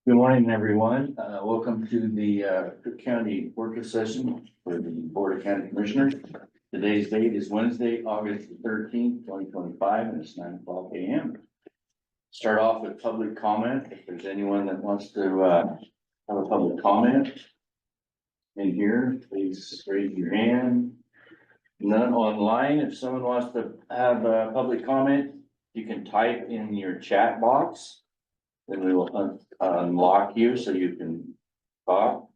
Good morning, everyone. Welcome to the Crook County Work Session for the Board of County Commissioners. Today's date is Wednesday, August 13th, 2025, and it's 9:00 a.m. Start off with public comment. If there's anyone that wants to have a public comment in here, please raise your hand. None online. If someone wants to have a public comment, you can type in your chat box. Then we will unlock you so you can talk.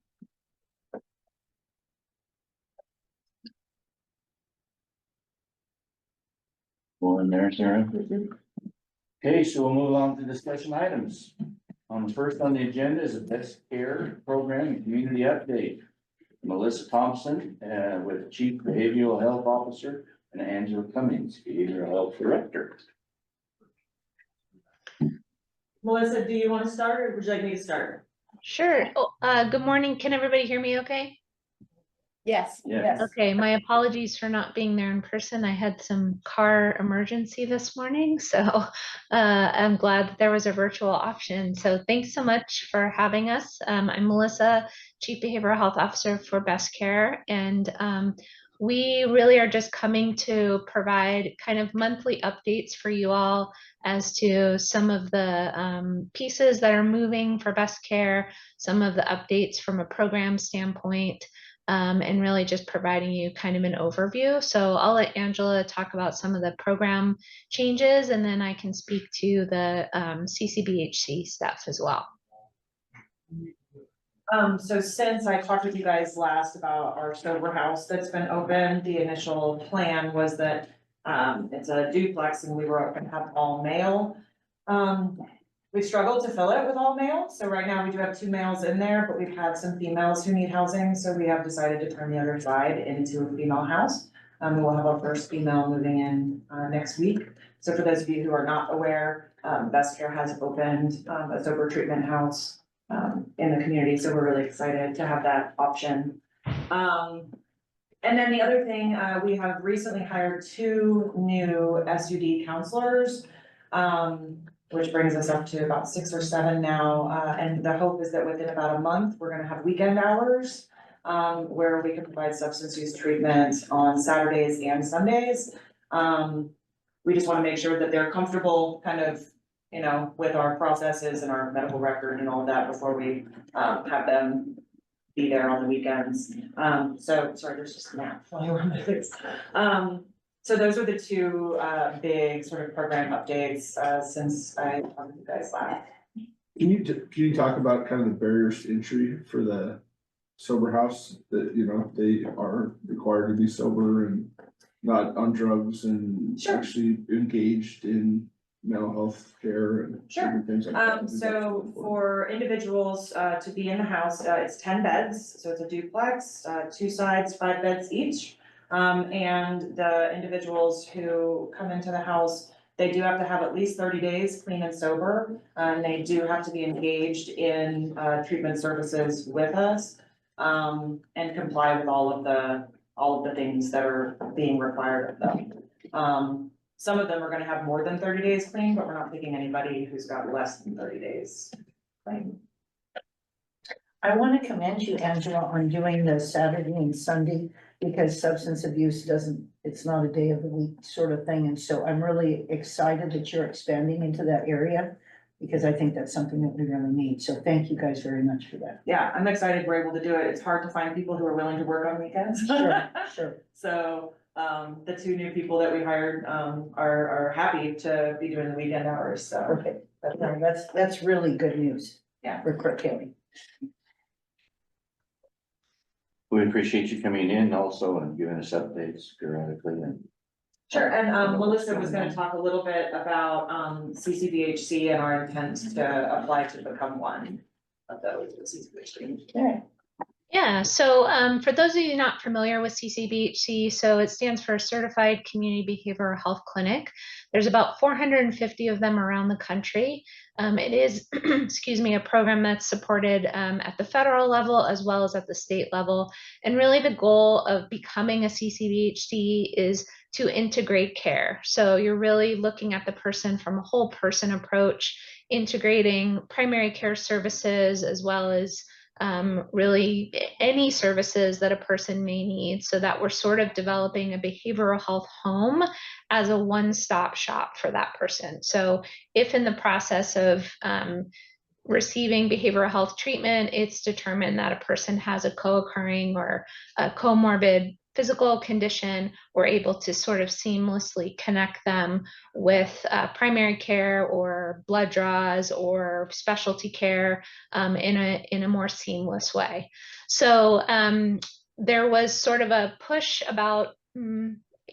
Go in there, Sarah. Okay, so we'll move on to discussion items. First on the agenda is a best care program and community update. Melissa Thompson with Chief Behavioral Health Officer and Angela Cummings, Behavioral Health Director. Melissa, do you want to start or would you like me to start? Sure. Good morning. Can everybody hear me okay? Yes. Yes. Okay, my apologies for not being there in person. I had some car emergency this morning, so I'm glad that there was a virtual option. So thanks so much for having us. I'm Melissa, Chief Behavioral Health Officer for Best Care, and we really are just coming to provide kind of monthly updates for you all as to some of the pieces that are moving for Best Care, some of the updates from a program standpoint, and really just providing you kind of an overview. So I'll let Angela talk about some of the program changes, and then I can speak to the CCBHC stuff as well. So since I talked with you guys last about our sober house that's been open, the initial plan was that it's a duplex and we were going to have all male. We struggled to fill it with all male. So right now we do have 2 males in there, but we've had some females who need housing. So we have decided to turn the other side into a female house. We'll have our first female moving in next week. So for those of you who are not aware, Best Care has opened a sober treatment house in the community. So we're really excited to have that option. And then the other thing, we have recently hired 2 new SUD counselors, which brings us up to about 6 or 7 now. And the hope is that within about a month, we're gonna have weekend hours where we can provide substance use treatment on Saturdays and Sundays. We just wanna make sure that they're comfortable kind of, you know, with our processes and our medical record and all of that before we have them be there on the weekends. So sorry, there's just a map flying around my face. So those are the 2 big sort of program updates since I talked with you guys last. Can you talk about kind of the barriers to entry for the sober house, that, you know, they are required to be sober and not on drugs and Sure. actually engaged in mental health care and Sure. different things like that? So for individuals to be in the house, it's 10 beds, so it's a duplex, 2 sides, 5 beds each. And the individuals who come into the house, they do have to have at least 30 days clean and sober. And they do have to be engaged in treatment services with us and comply with all of the things that are being required of them. Some of them are gonna have more than 30 days clean, but we're not taking anybody who's got less than 30 days clean. I want to commend you, Angela, on doing the Saturday and Sunday, because substance abuse it's not a day of the week sort of thing. And so I'm really excited that you're expanding into that area, because I think that's something that we really need. So thank you guys very much for that. Yeah, I'm excited we're able to do it. It's hard to find people who are willing to work on weekends. Sure. So the 2 new people that we hired are happy to be doing the weekend hours, so. Perfect. That's really good news. Yeah. For Crook County. We appreciate you coming in also and giving us updates periodically. And Sure, and Melissa was gonna talk a little bit about CCBHC and our intent to apply to become one of those with CCBHC. Okay. Yeah, so for those of you not familiar with CCBHC, so it stands for Certified Community Behavioral Health Clinic. There's about 450 of them around the country. It is, excuse me, a program that's supported at the federal level as well as at the state level. And really the goal of becoming a CCBHC is to integrate care. So you're really looking at the person from a whole person approach integrating primary care services as well as really any services that a person may need, so that we're sort of developing a behavioral health home as a one-stop shop for that person. So if in the process of receiving behavioral health treatment, it's determined that a person has a co-occurring or a comorbid physical condition, we're able to sort of seamlessly connect them with primary care or blood draws or specialty care in a more seamless way. So there was sort of a push about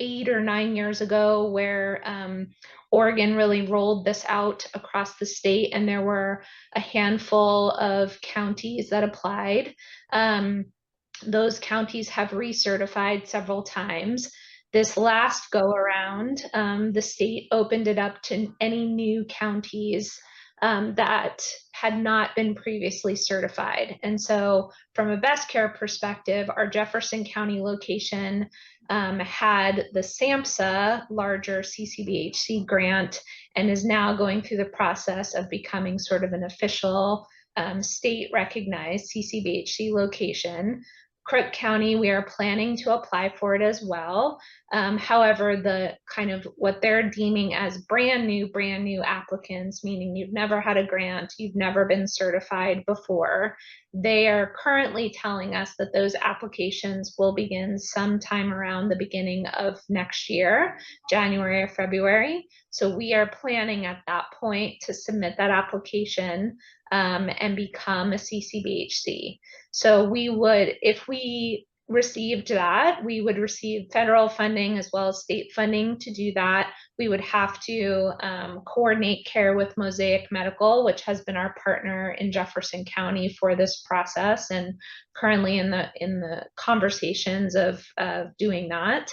8 or 9 years ago where Oregon really rolled this out across the state, and there were a handful of counties that applied. Those counties have recertified several times. This last go around, the state opened it up to any new counties that had not been previously certified. And so from a best care perspective, our Jefferson County location had the SAMHSA larger CCBHC grant and is now going through the process of becoming sort of an official state recognized CCBHC location. Crook County, we are planning to apply for it as well. However, the kind of what they're deeming as brand new applicants, meaning you've never had a grant, you've never been certified before, they are currently telling us that those applications will begin sometime around the beginning of next year, January or February. So we are planning at that point to submit that application and become a CCBHC. So we would, if we received that, we would receive federal funding as well as state funding to do that. We would have to coordinate care with Mosaic Medical, which has been our partner in Jefferson County for this process, and currently in the conversations of doing that.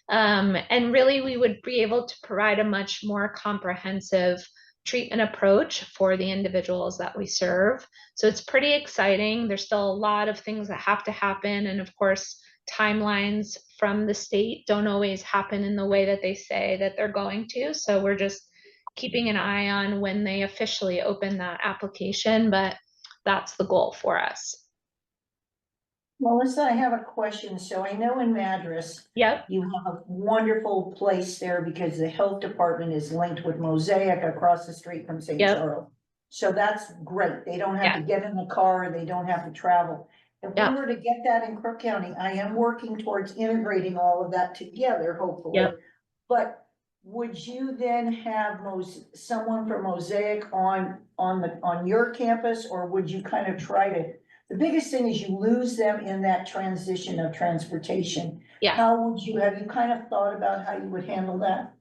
And really, we would be able to provide a much more comprehensive treatment approach for the individuals that we serve. So it's pretty exciting. There's still a lot of things that have to happen. And of course, timelines from the state don't always happen in the way that they say that they're going to. So we're just keeping an eye on when they officially open that application, but that's the goal for us. Melissa, I have a question. So I know in Madras, Yep. you have a wonderful place there because the health department is linked with Mosaic across the street from St. Yep. Charles. So that's great. They don't have Yeah. to get in the car, they don't have to travel. If Yep. we were to get that in Crook County, I am working towards integrating all of that together, hopefully. Yep. But would you then have someone from Mosaic on your campus, or would you kind of try to? The biggest thing is you lose them in that transition of transportation. Yeah. Have you kind of thought about how you would handle that?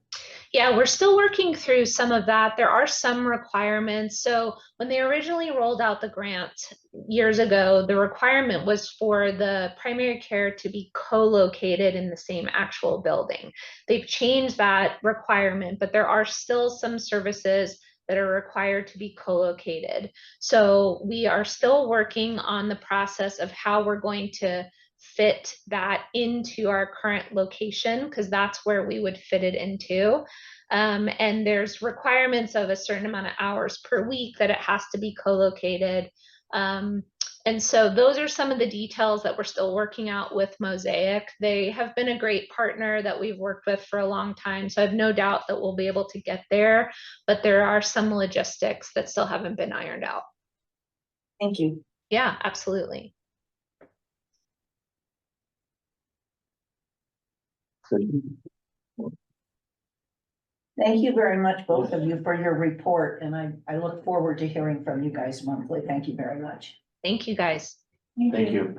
Yeah, we're still working through some of that. There are some requirements. So when they originally rolled out the grant years ago, the requirement was for the primary care to be co-located in the same actual building. They've changed that requirement, but there are still some services that are required to be co-located. So we are still working on the process of how we're going to fit that into our current location, because that's where we would fit it into. And there's requirements of a certain amount of hours per week that it has to be co-located. And so those are some of the details that we're still working out with Mosaic. They have been a great partner that we've worked with for a long time. So I have no doubt that we'll be able to get there, but there are some logistics that still haven't been ironed out. Thank you. Yeah, absolutely. Thank you very much, both of you, for your report, and I look forward to hearing from you guys monthly. Thank you very much. Thank you, guys. Thank you.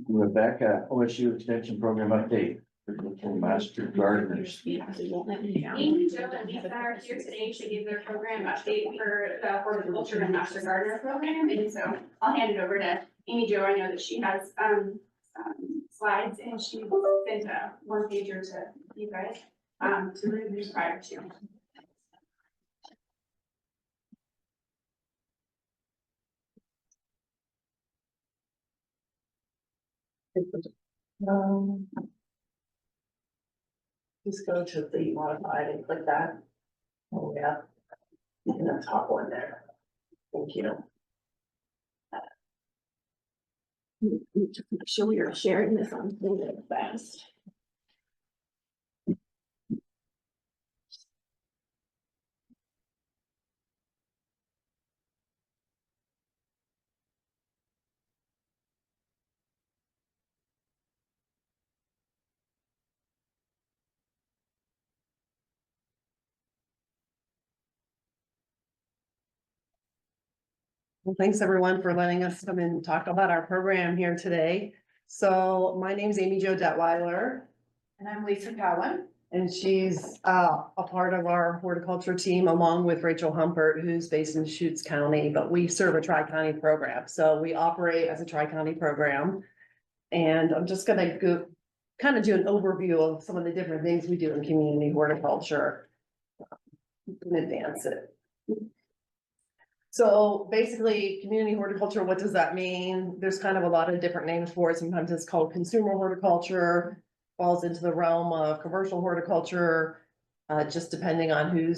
Rebecca, OSU Extension Program update. Master Gardeners. Amy, Joe, and Lisa are here today to give their program update for the Horticulture and Master Gardener program, and so I'll hand it over to Amy Jo. I know that she has slides, and she sent a one-pager to you guys to review prior to. Just go to the modified and click that. Oh, yeah. And the top one there. Thank you. Just make sure we are sharing this on really fast. Well, thanks everyone for letting us come and talk about our program here today. So my name's Amy Jo Detweiler. And I'm Lisa Cowan. And she's a part of our horticulture team along with Rachel Humpert, who's based in Deschutes County, but we serve a tri-county program. So we operate as a tri-county program. And I'm just gonna go kind of do an overview of some of the different things we do in community horticulture. You can advance it. So basically, community horticulture, what does that mean? There's kind of a lot of different names for it. Sometimes it's called consumer horticulture, falls into the realm of commercial horticulture, just depending on who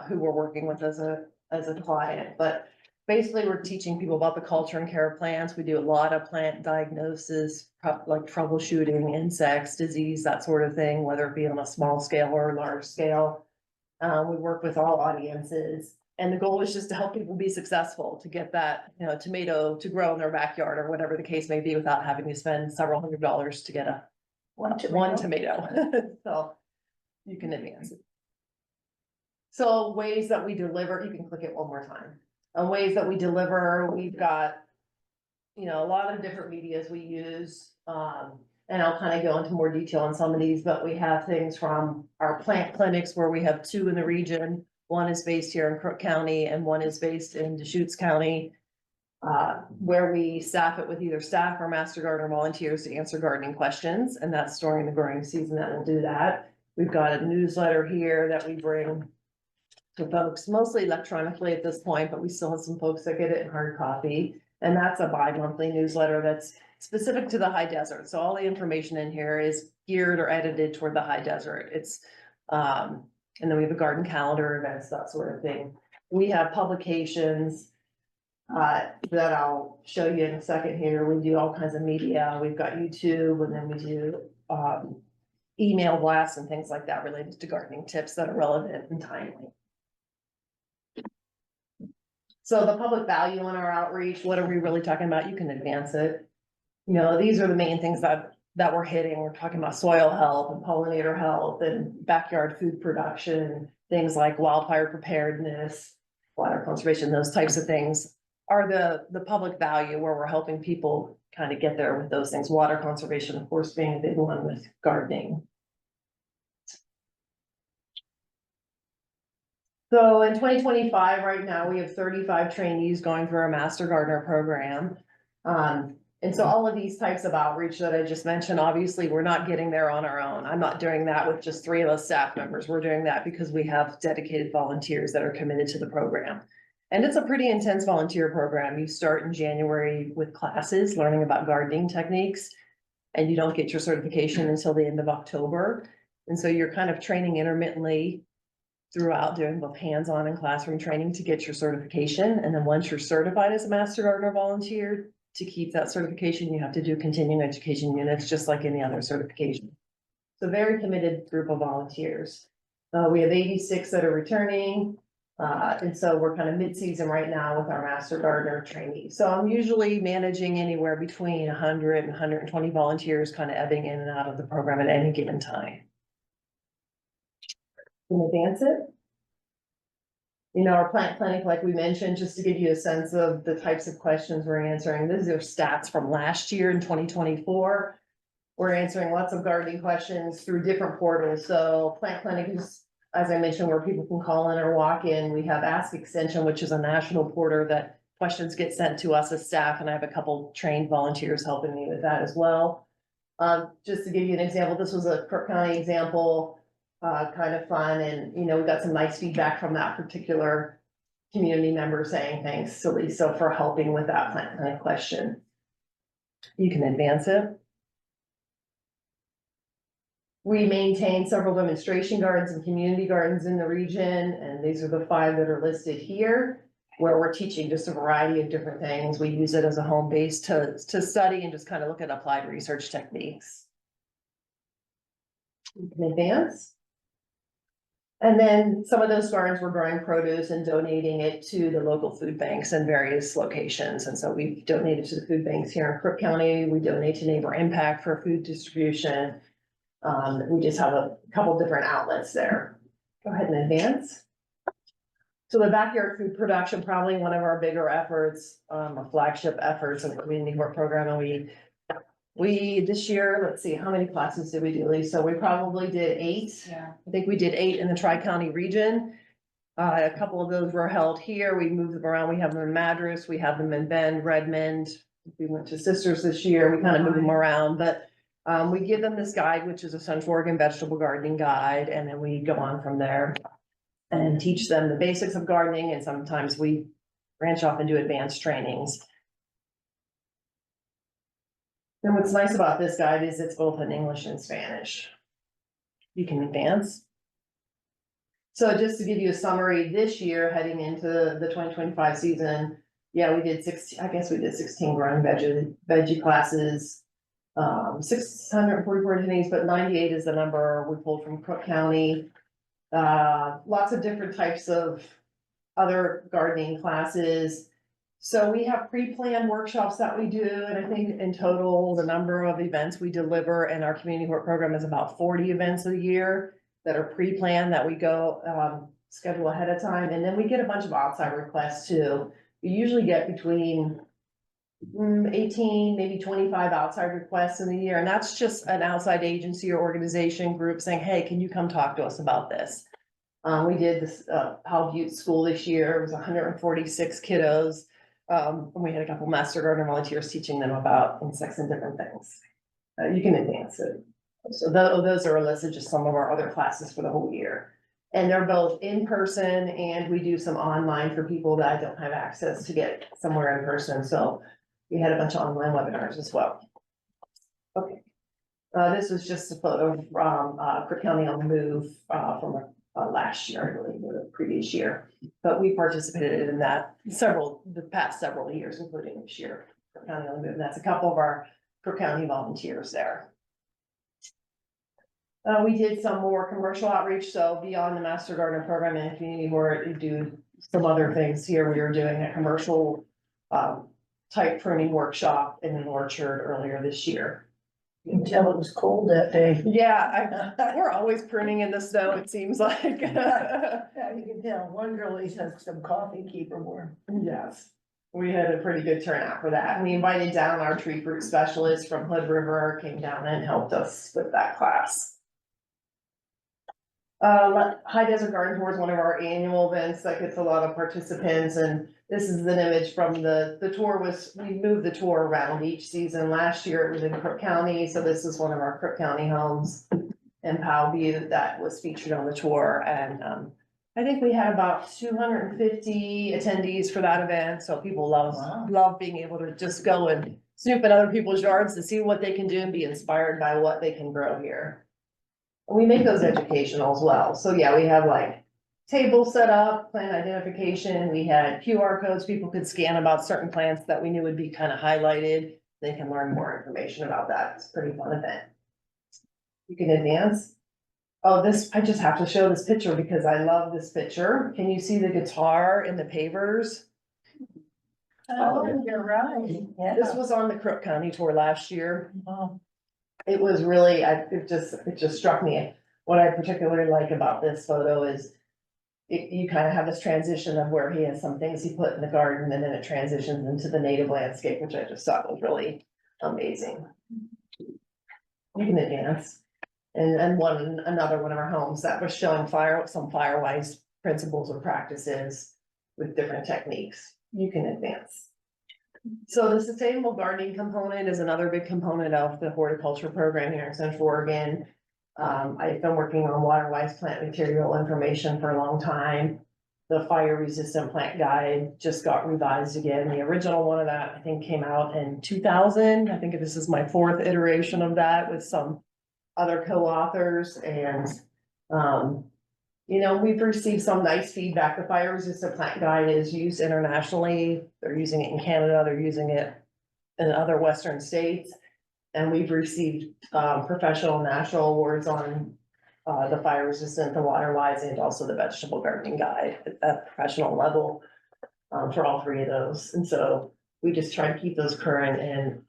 we're working with as a client. But basically, we're teaching people about the culture and care of plants. We do a lot of plant diagnosis, like troubleshooting insects, disease, that sort of thing, whether it be on a small scale or a large scale. We work with all audiences. And the goal is just to help people be successful, to get that, tomato to grow in their backyard or whatever the case may be without having to spend several $100s to get one tomato. So you can advance it. So ways that we deliver, you can click it one more time. Ways that we deliver, we've got, a lot of different medias we use. And I'll kind of go into more detail on some of these, but we have things from our plant clinics where we have 2 in the region. One is based here in Crook County and one is based in Deschutes County, where we staff it with either staff or master gardener volunteers to answer gardening questions. And that's during the growing season that we'll do that. We've got a newsletter here that we bring to folks, mostly electronically at this point, but we still have some folks that get it in hard copy. And that's a bi-monthly newsletter that's specific to the high desert. So all the information in here is geared or edited toward the high desert. It's, and then we have a garden calendar, events, that sort of thing. We have publications that I'll show you in a second here. We do all kinds of media. We've got YouTube, and then we do email blasts and things like that related to gardening tips that are relevant and timely. So the public value in our outreach, what are we really talking about? You can advance it. These are the main things that we're hitting. We're talking about soil health and pollinator health and backyard food production, things like wildfire preparedness, water conservation, those types of things are the public value where we're helping people kind of get there with those things. Water conservation, of course, being a big one with gardening. So in 2025, right now, we have 35 trainees going through our Master Gardener program. And so all of these types of outreach that I just mentioned, obviously, we're not getting there on our own. I'm not doing that with just 3 of us staff members. We're doing that because we have dedicated volunteers that are committed to the program. And it's a pretty intense volunteer program. You start in January with classes, learning about gardening techniques, and you don't get your certification until the end of October. And so you're kind of training intermittently throughout, doing both hands-on and classroom training to get your certification. And then once you're certified as a Master Gardener volunteer, to keep that certification, you have to do continuing education units, just like any other certification. So very committed group of volunteers. We have 86 that are returning. And so we're kind of mid-season right now with our Master Gardener trainees. So I'm usually managing anywhere between 100 and 120 volunteers, kind of ebbing in and out of the program at any given time. Can you advance it? Our plant clinic, like we mentioned, just to give you a sense of the types of questions we're answering. These are stats from last year in 2024. We're answering lots of gardening questions through different portals. So plant clinic is, as I mentioned, where people can call in or walk in. We have Ask Extension, which is a national portal that questions get sent to us as staff, and I have a couple trained volunteers helping me with that as well. Just to give you an example, this was a Crook County example. Kind of fun, and we got some nice feedback from that particular community member saying thanks to Lisa for helping with that plant clinic question. You can advance it. We maintain several demonstration gardens and community gardens in the region, and these are the 5 that are listed here, where we're teaching just a variety of different things. We use it as a home base to study and just kind of look at applied research techniques. You can advance. And then some of those gardens were growing produce and donating it to the local food banks in various locations. And so we've donated to the food banks here in Crook County. We donate to Neighbor Impact for food distribution. We just have a couple different outlets there. Go ahead and advance. So the backyard food production, probably one of our bigger efforts, a flagship efforts in the community work program. And we this year, let's see, how many classes did we do, Lisa? So we probably did 8. Yeah. I think we did 8 in the Tri-County region. A couple of those were held here. We moved them around. We have them in Madras. We have them in Bend, Redmond. We went to Sisters this year. We kind of moved them around, but we give them this guide, which is a Central Oregon vegetable gardening guide, and then we go on from there and teach them the basics of gardening, and sometimes we branch off and do advanced trainings. And what's nice about this guide is it's both in English and Spanish. You can advance. So just to give you a summary, this year heading into the 2025 season, yeah, we did 16 growing veggie classes. 644 attendees, but 98 is the number we pulled from Crook County. Lots of different types of other gardening classes. So we have pre-planned workshops that we do, and I think in total, the number of events we deliver in our community work program is about 40 events a year that are pre-planned that we go schedule ahead of time. And then we get a bunch of outside requests too. We usually get between 18, maybe 25 outside requests in a year. And that's just an outside agency or organization group saying, hey, can you come talk to us about this? We did this Powell Butte School this year. It was 146 kiddos. And we had a couple master gardener volunteers teaching them about insects and different things. You can advance it. So those are listed, just some of our other classes for the whole year. And they're both in person, and we do some online for people that don't have access to get somewhere in person. So we had a bunch of online webinars as well. Okay. This was just a photo from Crook County on the Move from last year, I believe, or the previous year. But we participated in that the past several years, including this year. Crook County on the Move. And that's a couple of our Crook County volunteers there. We did some more commercial outreach, so beyond the Master Gardener program and community work, we do some other things here. We were doing a commercial type pruning workshop in an orchard earlier this year. You can tell it was cold that day. Yeah, we're always pruning in the snow, it seems like. Yeah, you can tell. One girl at least has some coffee, keep her warm. Yes, we had a pretty good turnout for that. We invited down our tree fruit specialist from Hood River, came down and helped us with that class. High Desert Garden Tour is one of our annual events that gets a lot of participants, and this is an image from the tour. We moved the tour around each season. Last year it was in Crook County, so this is one of our Crook County homes in Powell Butte that was featured on the tour. And I think we had about 250 attendees for that event, so people love being able to just go and snoop in other people's yards to see what they can do and be inspired by what they can grow here. We make those educational as well. So yeah, we have like tables set up, plant identification. We had QR codes people could scan about certain plants that we knew would be kind of highlighted. They can learn more information about that. It's a pretty fun event. You can advance. Oh, I just have to show this picture because I love this picture. Can you see the guitar in the pavers? Oh, you're right. Yeah. This was on the Crook County tour last year. Oh. It was really, it just struck me. What I particularly like about this photo is you kind of have this transition of where he has some things he put in the garden, and then it transitions into the native landscape, which I just thought was really amazing. You can advance. And another one of our homes that was showing some Firewise principles or practices with different techniques. You can advance. So the sustainable gardening component is another big component of the horticulture program here in Central Oregon. I've been working on water-wise plant material information for a long time. The fire resistant plant guide just got revised again. The original one of that, I think, came out in 2000. I think this is my 4th iteration of that with some other co-authors and, you know, we've received some nice feedback. The fire resistant plant guide is used internationally. They're using it in Canada, they're using it in other western states. And we've received, professional national awards on, the fire resistant, the water wise, and also the vegetable gardening guide at a professional level, for all three of those. And so we just try to keep those current and,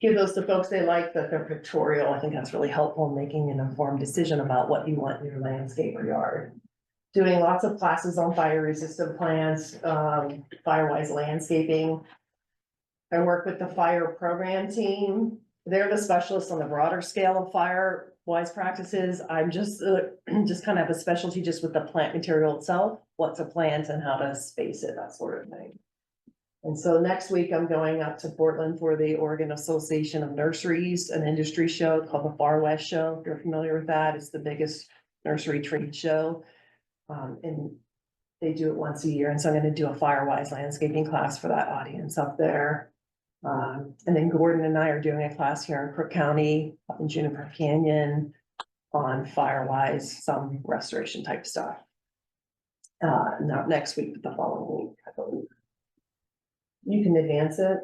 give those to folks they like, that they're pictorial. I think that's really helpful in making an informed decision about what you want in your landscape or yard. Doing lots of classes on fire resistant plants, firewise landscaping. I work with the fire program team. They're the specialists on the broader scale of fire wise practices. I'm just kind of have a specialty just with the plant material itself, what to plant and how to space it, that sort of thing. And so next week I'm going up to Portland for the Oregon Association of Nurseries, an industry show called the Far West Show. If you're familiar with that, it's the biggest nursery trade show. And they do it once a year. And so I'm going to do a firewise landscaping class for that audience up there. And then Gordon and I are doing a class here in Crook County, up in Juniper Canyon, on firewise, some restoration type stuff. Not next week, but the following week, I believe. You can advance it.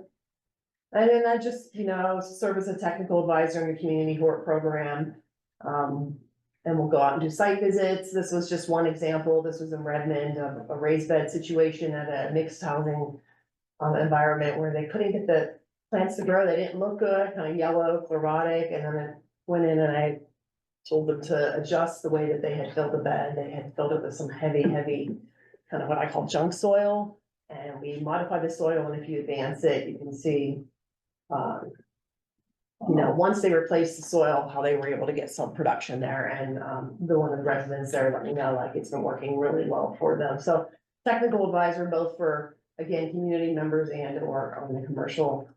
And then I just, you know, serve as a technical advisor in the community hort program. And we'll go out and do site visits. This was just one example. This was in Redmond, a raised bed situation at a mixed housing environment where they couldn't get the plants to grow. They didn't look good, kind of yellow, chlorotic. And then I went in and I told them to adjust the way that they had filled the bed. They had filled it with some heavy, kind of what I call junk soil. And we modified the soil, and if you advance it, you can see, you know, once they replaced the soil, how they were able to get some production there. And the one of the residents there let me know, like, it's been working really well for them. So technical advisor, both for, again, community members and or on the commercial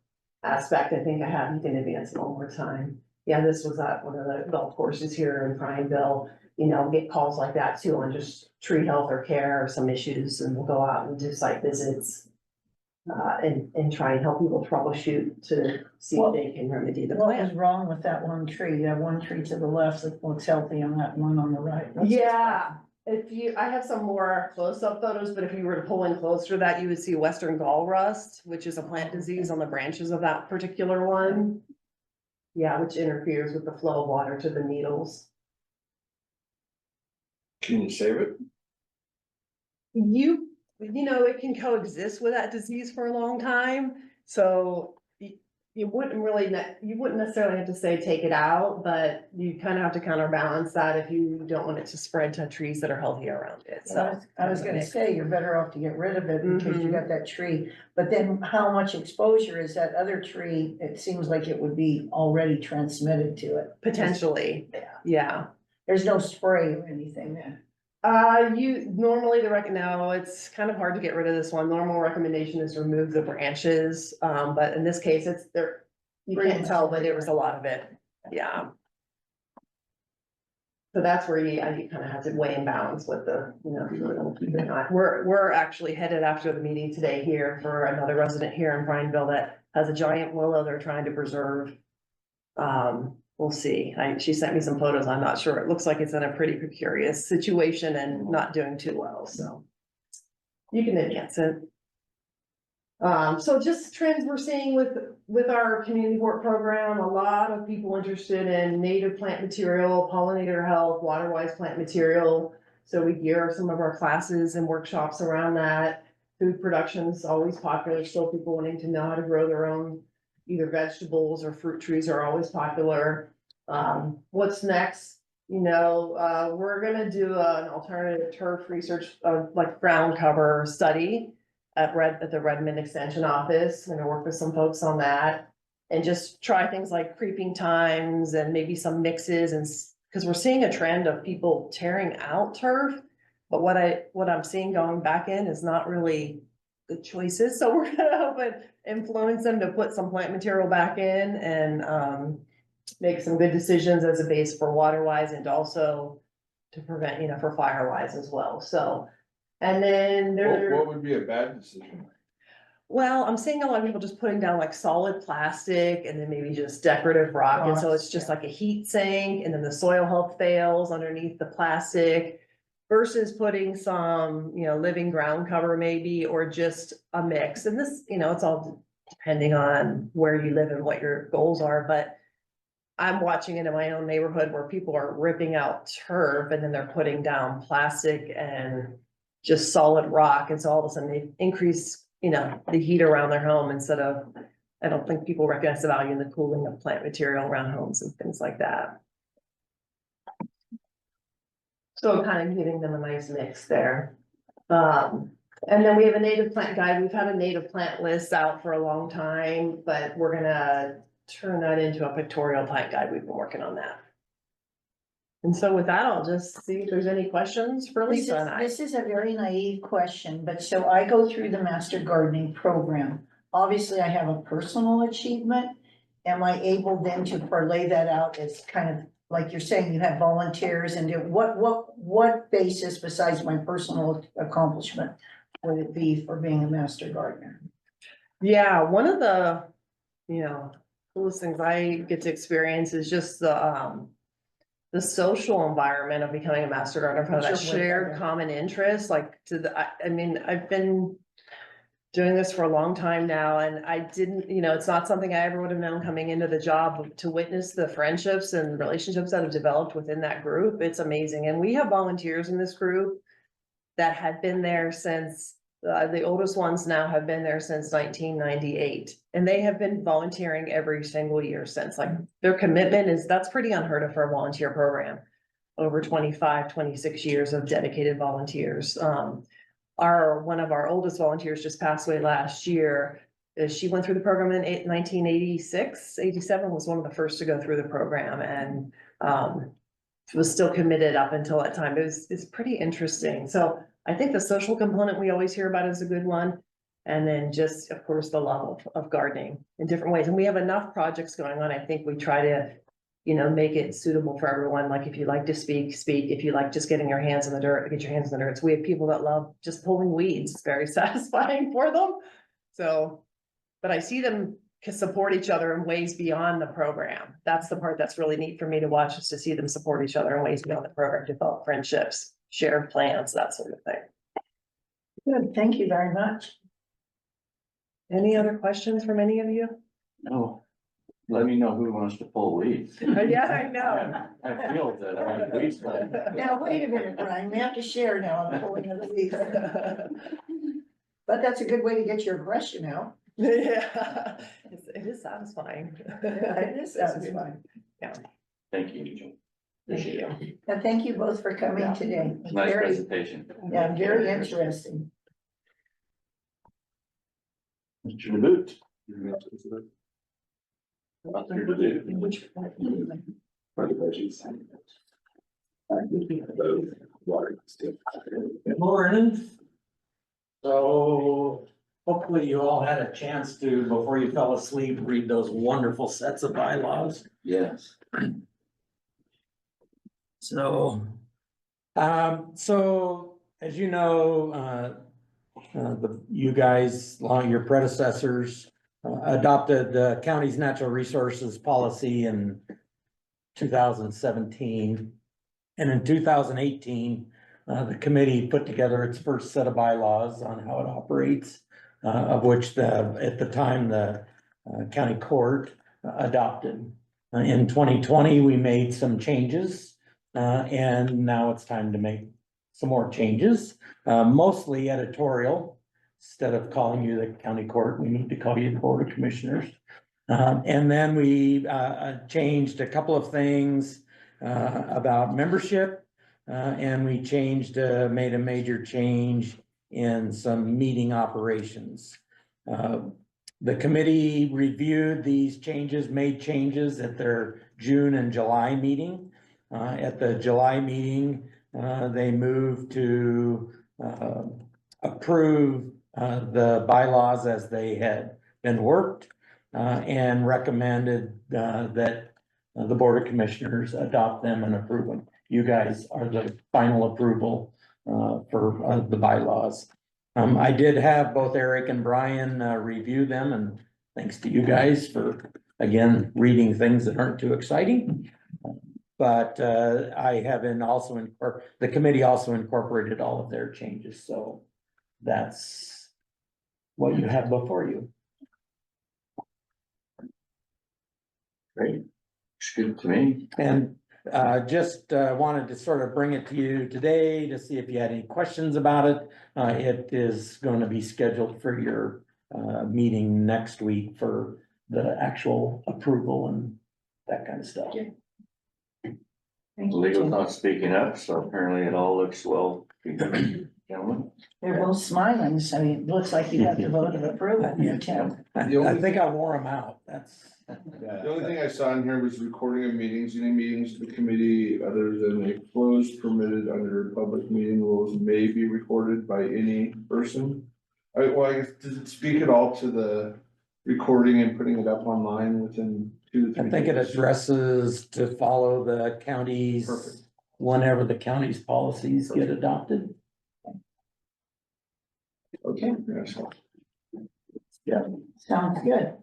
aspect. I think I have, you can advance it one more time. Yeah, this was at one of the golf courses here in Prineville. You know, get calls like that too on just tree health or care or some issues, and we'll go out and do site visits. And try and help people troubleshoot to see if they can remedy the What was plant. wrong with that one tree? You have one tree to the left that looks healthy and that one on the right. Yeah, I have some more close-up photos, but if you were to pull in closer to that, you would see western gall rust, which is a plant disease on the branches of that particular one. Yeah, which interferes with the flow of water to the needles. Can you save it? You know, it can coexist with that disease for a long time, so you wouldn't necessarily have to say take it out, but you kind of have to counterbalance that if you don't want it to spread to trees that are healthy around it, so. I was gonna say, you're better off to get rid of it because you Mhm. got that tree, but then how much exposure is that other tree? It seems like it would be already transmitted to it. Potentially, Yeah. yeah. There's no spray or anything then. You normally no, it's kind of hard to get rid of this one. Normal recommendation is remove the branches, but in this case, it's there. You can't tell, but there was a lot of it, yeah. So that's where you kind of have to weigh and balance with the, you know, if you really want to keep it on. We're actually headed after the meeting today here for another resident here in Prineville that has a giant willow they're trying to preserve. We'll see. She sent me some photos. I'm not sure. It looks like it's in a pretty precarious situation and not doing too well, so. You can advance it. So just trends we're seeing with our community work program, a lot of people interested in native plant material, pollinator health, water-wise plant material. So we gear some of our classes and workshops around that. Food production is always popular, still people wanting to know how to grow their own either vegetables or fruit trees are always popular. What's next? You know, we're gonna do an alternative turf research, like ground cover study at the Redmond Extension Office. I'm gonna work with some folks on that and just try things like creeping times and maybe some mixes, and because we're seeing a trend of people tearing out turf. But what I'm seeing going back in is not really good choices. So we're gonna hope it influence them to put some plant material back in and make some good decisions as a base for water wise and also to prevent, you know, for fire wise as well. So, and then What would be a bad decision? Well, I'm seeing a lot of people just putting down like solid plastic and then maybe just decorative rock, and so it's just like a heat sink, and then the soil health fails underneath the plastic. Versus putting some, living ground cover maybe, or just a mix, and this, it's all depending on where you live and what your goals are, but. I'm watching it in my own neighborhood where people are ripping out turf and then they're putting down plastic and just solid rock, and so all of a sudden they increase, the heat around their home instead of, I don't think people recognize the value in the cooling of plant material around homes and things like that. So I'm kind of giving them a nice mix there. And then we have a native plant guide. We've had a native plant list out for a long time, but we're gonna turn that into a pictorial plant guide. We've been working on that. And so with that, I'll just see if there's any questions for Lisa and I. This is a very naive question, but so I go through the master gardening program. Obviously, I have a personal achievement. Am I able then to parlay that out as kind of, like you're saying, you have volunteers, and what basis besides my personal accomplishment would it be for being a master gardener? Yeah, one of the, coolest things I get to experience is just the social environment of becoming a master gardener, kind of that shared common interest, like I mean, I've been doing this for a long time now, and I didn't, it's not something I ever would have known coming into the job. But to witness the friendships and relationships that have developed within that group, it's amazing. And we have volunteers in this group that had been there since, the oldest ones now have been there since 1998. And they have been volunteering every single year since. Like, their commitment that's pretty unheard of for a volunteer program. Over 25, 26 years of dedicated volunteers. One of our oldest volunteers just passed away last year. She went through the program in 1986, 87 was one of the first to go through the program, and was still committed up until that time. It's pretty interesting. So I think the social component we always hear about is a good one. And then just, of course, the love of gardening in different ways. And we have enough projects going on. I think we try to, make it suitable for everyone. Like, if you like to speak. If you like just getting your hands in the dirt, get your hands in the dirt. So we have people that love just pulling weeds. It's very satisfying for them. So, but I see them support each other in ways beyond the program. That's the part that's really neat for me to watch, is to see them support each other in ways beyond the program, develop friendships, share plans, that sort of thing. Good, thank you very much. Any other questions from any of you? No, let me know who wants to pull weeds. Yeah, I know. I feel that I'm a weeds guy. Now, wait a minute, Brian, we have to share now, I'm pulling of the weeds. But that's a good way to get your aggression out. Yeah, it is satisfying. It is satisfying. Thank you. Thank you. And thank you both for coming today. Nice Very, presentation. yeah, very interesting. Mr. DeBoot. About here to do. For the budgets. Good morning. So hopefully you all had a chance to, before you fell asleep, read those wonderful sets of bylaws. Yes. So, as you know, you guys, along your predecessors, adopted the county's natural resources policy in 2017. And in 2018, the committee put together its first set of bylaws on how it operates, of which at the time, the county court adopted. In 2020, we made some changes, and now it's time to make some more changes, mostly editorial. Instead of calling you the county court, we need to call you the Board of Commissioners. And then we changed a couple of things about membership, and we made a major change in some meeting operations. The committee reviewed these changes, made changes at their June and July meeting. At the July meeting, they moved to approve the bylaws as they had been worked, and recommended that the Board of Commissioners adopt them and approve them. You guys are the final approval for the bylaws. I did have both Eric and Brian review them, and thanks to you guys for, again, reading things that aren't too exciting. But I have been also, the committee also incorporated all of their changes, so that's what you have before you. Great. Looks good to me. And just wanted to sort of bring it to you today to see if you had any questions about it. It is going to be scheduled for your meeting next week for the actual approval and that kind of stuff. Thank you, Legal's Jim. not speaking up, so apparently it all looks well. Gentlemen. They're both smiling, so it looks like you got the vote of approval here, Tim. I think I wore them out. That's. The only thing I saw in here was recording of meetings. Any meetings of the committee other than a closed permitted under public meeting rules may be recorded by any person. Well, I guess, does it speak at all to the recording and putting it up online within 2 to 3 I think it days? addresses to follow the counties, Perfect. whenever the county's policies get adopted. Okay, yeah, so. Sounds good.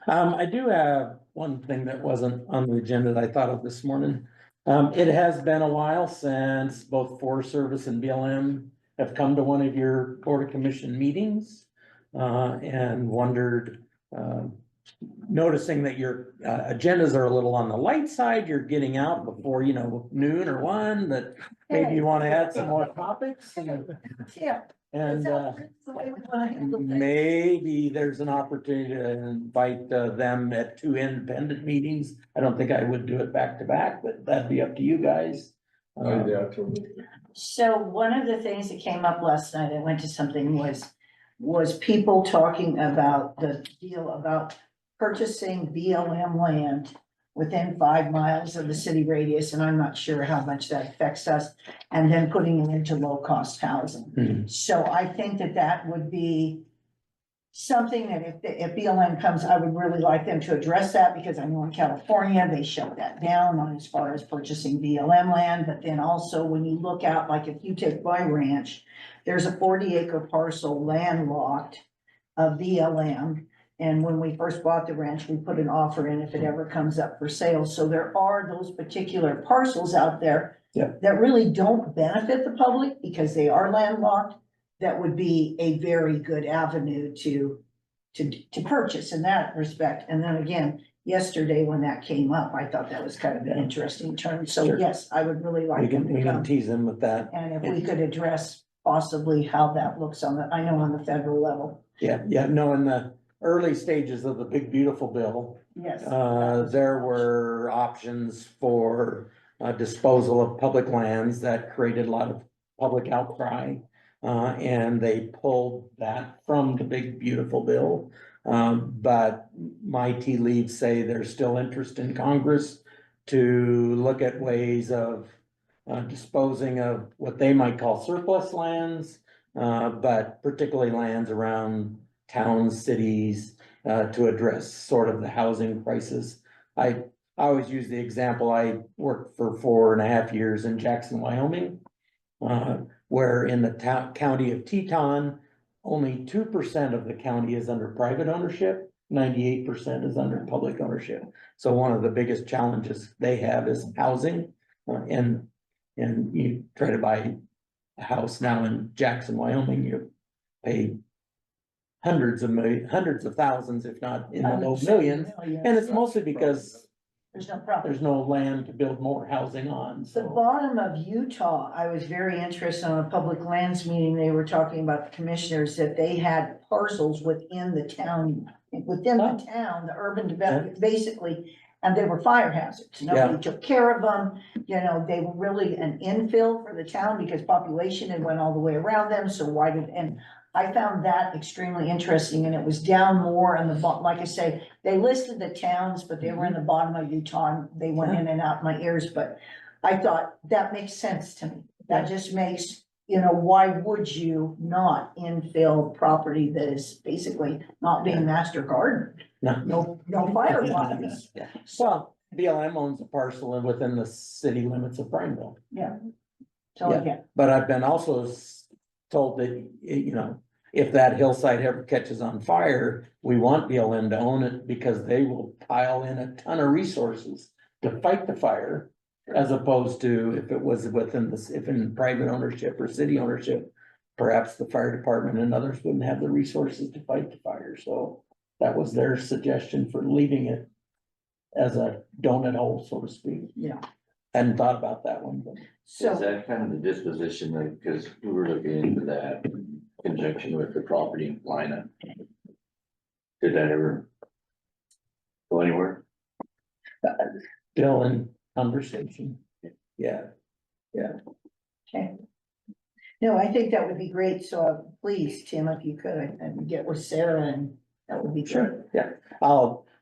I do have one thing that wasn't on the agenda that I thought of this morning. It has been a while since both Forest Service and BLM have come to one of your Board of Commission meetings. And wondered, noticing that your agendas are a little on the light side, you're getting out before, noon or 1, that maybe you want to add some more topics. Yeah. And That's the way we wanna handle things. maybe there's an opportunity to invite them at 2 independent meetings. I don't think I would do it back to back, but that'd be up to you guys. Yeah, totally. So one of the things that came up last night, I went to something, was people talking about the deal about purchasing BLM land within 5 miles of the city radius, and I'm not sure how much that affects us, and then putting it into low-cost housing. Mhm. So I think that would be something that if BLM comes, I would really like them to address that, because I know in California, they shut that down on as far as purchasing BLM land. But then also when you look out, like if you take my ranch, there's a 40-acre parcel landlocked of BLM. And when we first bought the ranch, we put an offer in if it ever comes up for sale. So there are those particular parcels out there Yeah. that really don't benefit the public because they are landlocked. That would be a very good avenue to purchase in that respect. And then again, yesterday when that came up, I thought that was kind of an interesting term. So Sure. yes, I would really We like them can, to we can come. tease them with that. And if we could address possibly how that looks I know on the federal level. Yeah, no, in the early stages of the big beautiful bill, Yes. there were options for disposal of public lands that created a lot of public outcry. And they pulled that from the big beautiful bill. But my tea leaves say there's still interest in Congress to look at ways of disposing of what they might call surplus lands, but particularly lands around towns, cities, to address sort of the housing crisis. I always use the example, I worked for 4.5 years in Jackson, Wyoming, where in the county of Teton, only 2% of the county is under private ownership, 98% is under public ownership. So one of the biggest challenges they have is housing, and you try to buy a house now in Jackson, Wyoming, you pay hundreds of thousands, if not in the low millions. And it's mostly because There's no problem. there's no land to build more housing on, The so. bottom of Utah, I was very interested on a public lands meeting. They were talking about the commissioners that they had parcels within the town, the urban development, basically. And they were fire hazards. Nobody took care of them. They were really an infill for the town because population had went all the way around them. So why and I found that extremely interesting, and it was down more on the bottom. Like I say, they listed the towns, but they were in the bottom of Utah, and they went in and out my ears, but I thought that makes sense to me. That just makes, why would you not infill property that is basically not being master gardened? No fireflies. Yeah, well, BLM owns a parcel within the city limits of Prineville. Yeah. So, yeah, But I've been also told that, you know, if that hillside ever catches on fire, we want BLM to own it because they will pile in a ton of resources to fight the fire. As opposed to if it was within this, if in private ownership or city ownership, perhaps the fire department and others wouldn't have the resources to fight the fire. So that was their suggestion for leaving it as a donut hole, so to speak. Yeah. Hadn't thought about that one, but Is So, that kind of the disposition, like, because we were looking into that in conjunction with the property in Lina? Did that ever go anywhere? still in conversation. Yeah, okay. No, I think that would be great. So please, Tim, if you could, and get with Sarah and that would be great. sure, yeah.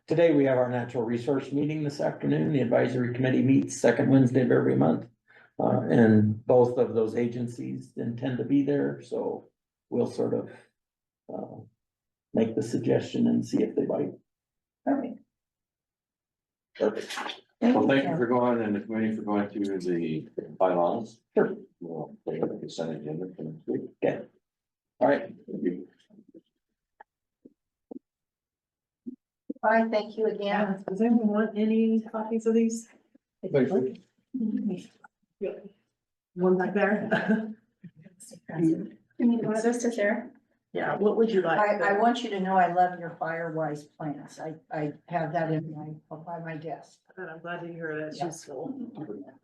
Today we have our natural resource meeting this afternoon. The advisory committee meets second Wednesday of every month. And both of those agencies intend to be there, so we'll sort of make the suggestion and see if they bite. All right. Perfect. Thank Well, you, thank you Tim. for going and the committee for going through the bylaws. Sure. We'll take a consent agenda for next week. Okay. All right. Thank you. Bye, thank you again. Yeah, does anyone want any copies of these? Thank you. One back there. You need one of those to share? Yeah, what would you like? I want you to know I love your Firewise plants. I have that by my desk. And I'm glad to hear that's Yeah. useful.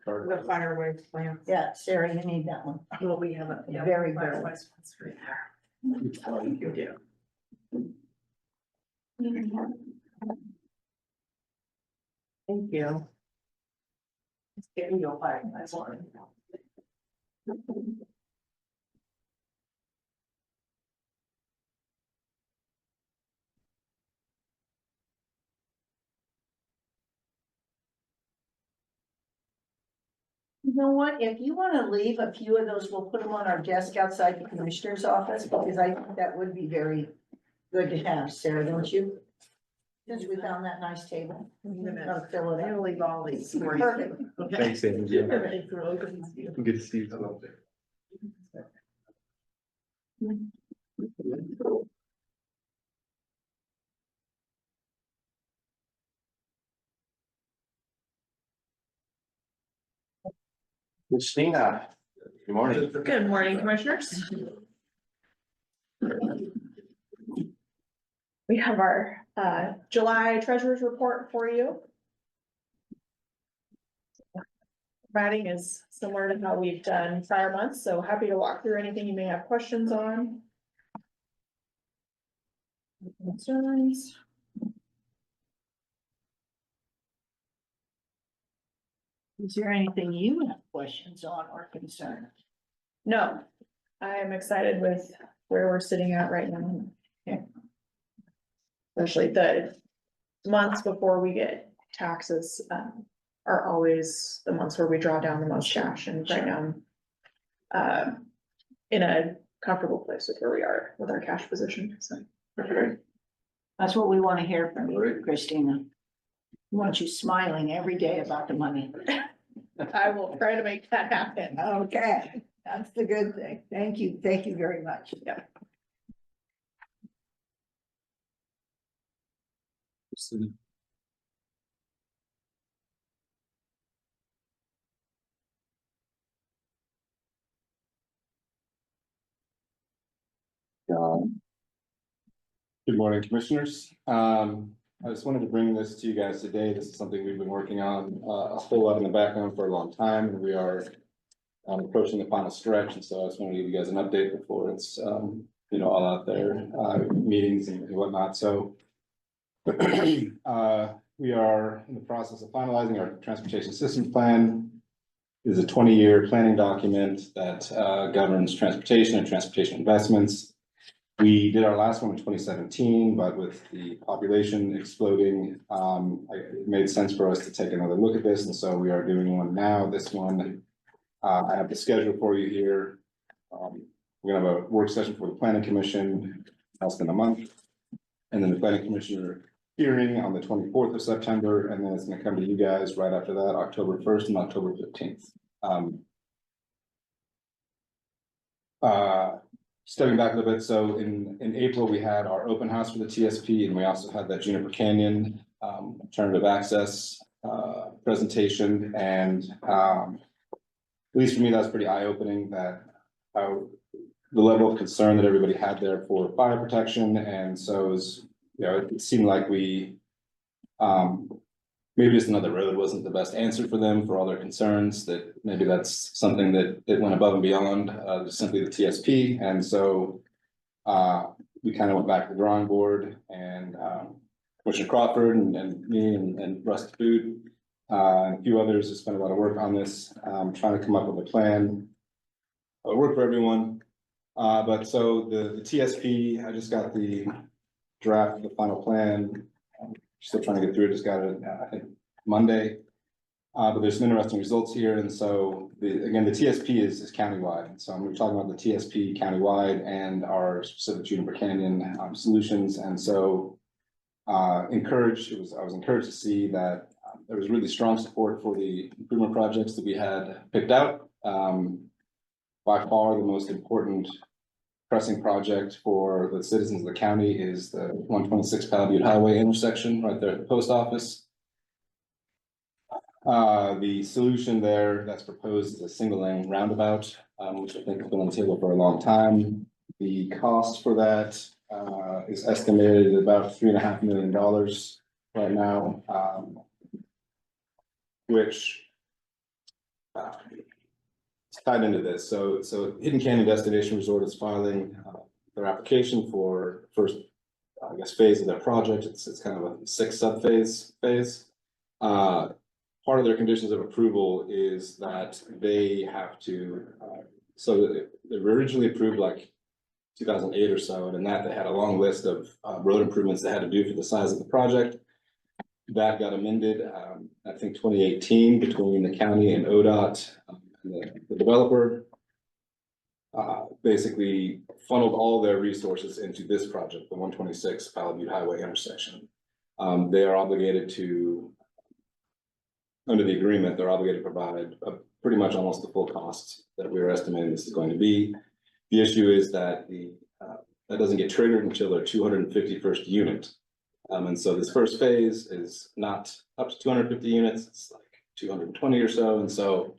Card. The fireworks plan. Yeah, Sarah, you need that one. Well, we have a. yeah, Very good. Firewise one's right there. You do. Thank you. It's getting your Firewise one. You know what? If you want to leave a few of those, we'll put them on our desk outside the commissioner's office, because I think that would be very good to have, Sarah, don't you? Since we found that nice table. Gotta fill it I'm up. gonna leave all these for you. Perfect. Okay. Thanks, Angie. Thanks for opening these. Good to see you. Christina, good morning. Good morning, commissioners. We have our July treasurer's report for you. Writing is similar to how we've done prior months, so happy to walk through anything you may have questions on. Concerns. Is there anything you have questions on or concerns? No, I am excited with where we're sitting at right now. Okay. Especially the months before we get taxes, are always the months where we draw down the most cash, and right now in a comfortable place with where we are with our cash position, so. Okay. That's what we want to hear from you, Christina. We want you smiling every day about the money. I will try to make that happen. Okay, that's the good thing. Thank you very much. Yeah. Good morning, commissioners. I just wanted to bring this to you guys today. This is something we've been working on a whole lot in the background for a long time, and we are approaching the final stretch, and so I just want to give you guys an update before it's all out there, meetings and whatnot. So we are in the process of finalizing our transportation systems plan. It is a 20-year planning document that governs transportation and transportation investments. We did our last one in 2017, but with the population exploding, it made sense for us to take another look at this, and so we are doing one now. This one, I have the schedule for you here. We're gonna have a work session for the planning commission, less than a month. And then the planning commissioner hearing on the 24th of September, and then it's gonna come to you guys right after that, October 1st and October 15th. stepping back a little bit, so in April, we had our open house for the TSP, and we also had that Juniper Canyon alternative access presentation, and at least for me, that was pretty eye-opening, that how the level of concern that everybody had there for fire protection, and so it was, you know, it seemed like we maybe just another road wasn't the best answer for them for all their concerns, that maybe that's something that it went above and beyond just simply the TSP. And so we kind of went back to the drawing board, and Commissioner Crawford and me and Russ Food and a few others have spent a lot of work on this, trying to come up with a plan. Work for everyone. But so the TSP, I just got the draft of the final plan. Still trying to get through it, just got it, I think, Monday. But there's some interesting results here, and so again, the TSP is countywide. And so I'm going to talk about the TSP countywide and our specific Juniper Canyon solutions. And so I was encouraged to see that there was really strong support for the improvement projects that we had picked out. By far, the most important pressing project for the citizens of the county is the 126 Palo Butte Highway intersection right there at the post office. The solution there that's proposed is a single lane roundabout, which I think has been on the table for a long time. The cost for that is estimated at about $3.5 million right now, which it's tied into this. So Hidden Canyon Destination Resort is filing their application for first, I guess, phase of their project. It's kind of a 6 sub-phase phase. Part of their conditions of approval is that they have to, so they were originally approved like 2008 or so, and in that they had a long list of road improvements they had to do for the size of the project. That got amended, I think 2018, between the county and ODOT, and the developer basically funneled all their resources into this project, the 126 Palo Butte Highway intersection. They are obligated to, under the agreement, they're obligated to provide pretty much almost the full cost that we are estimating this is going to be. The issue is that that doesn't get triggered until their 251st unit. And so this first phase is not up to 250 units, it's like 220 or so. And so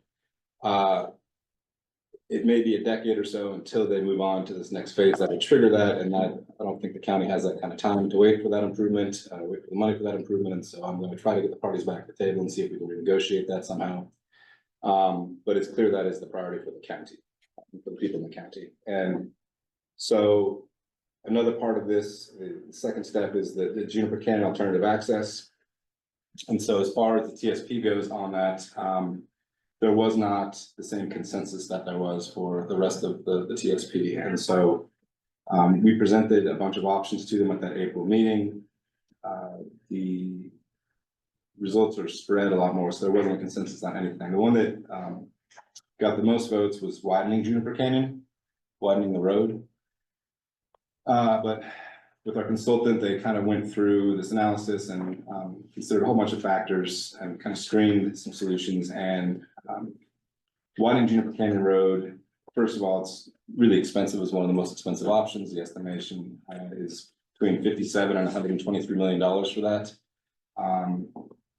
it may be a decade or so until they move on to this next phase that will trigger that. And that, I don't think the county has that kind of time to wait for that improvement, wait for the money for that improvement. And so I'm going to try to get the parties back at the table and see if we can renegotiate that somehow. But it's clear that is the priority for the county, for the people in the county. And so another part of this, the second step, is the Juniper Canyon alternative access. And so as far as the TSP goes on that, there was not the same consensus that there was for the rest of the TSP. And so we presented a bunch of options to them at that April meeting. The results are spread a lot more, so there wasn't a consensus on anything. The one that got the most votes was widening Juniper Canyon, widening the road. But with our consultant, they kind of went through this analysis and considered a whole bunch of factors and kind of screened some solutions. And widening Juniper Canyon Road, first of all, it's really expensive. It's one of the most expensive options. The estimation is between $57 and $123 million for that.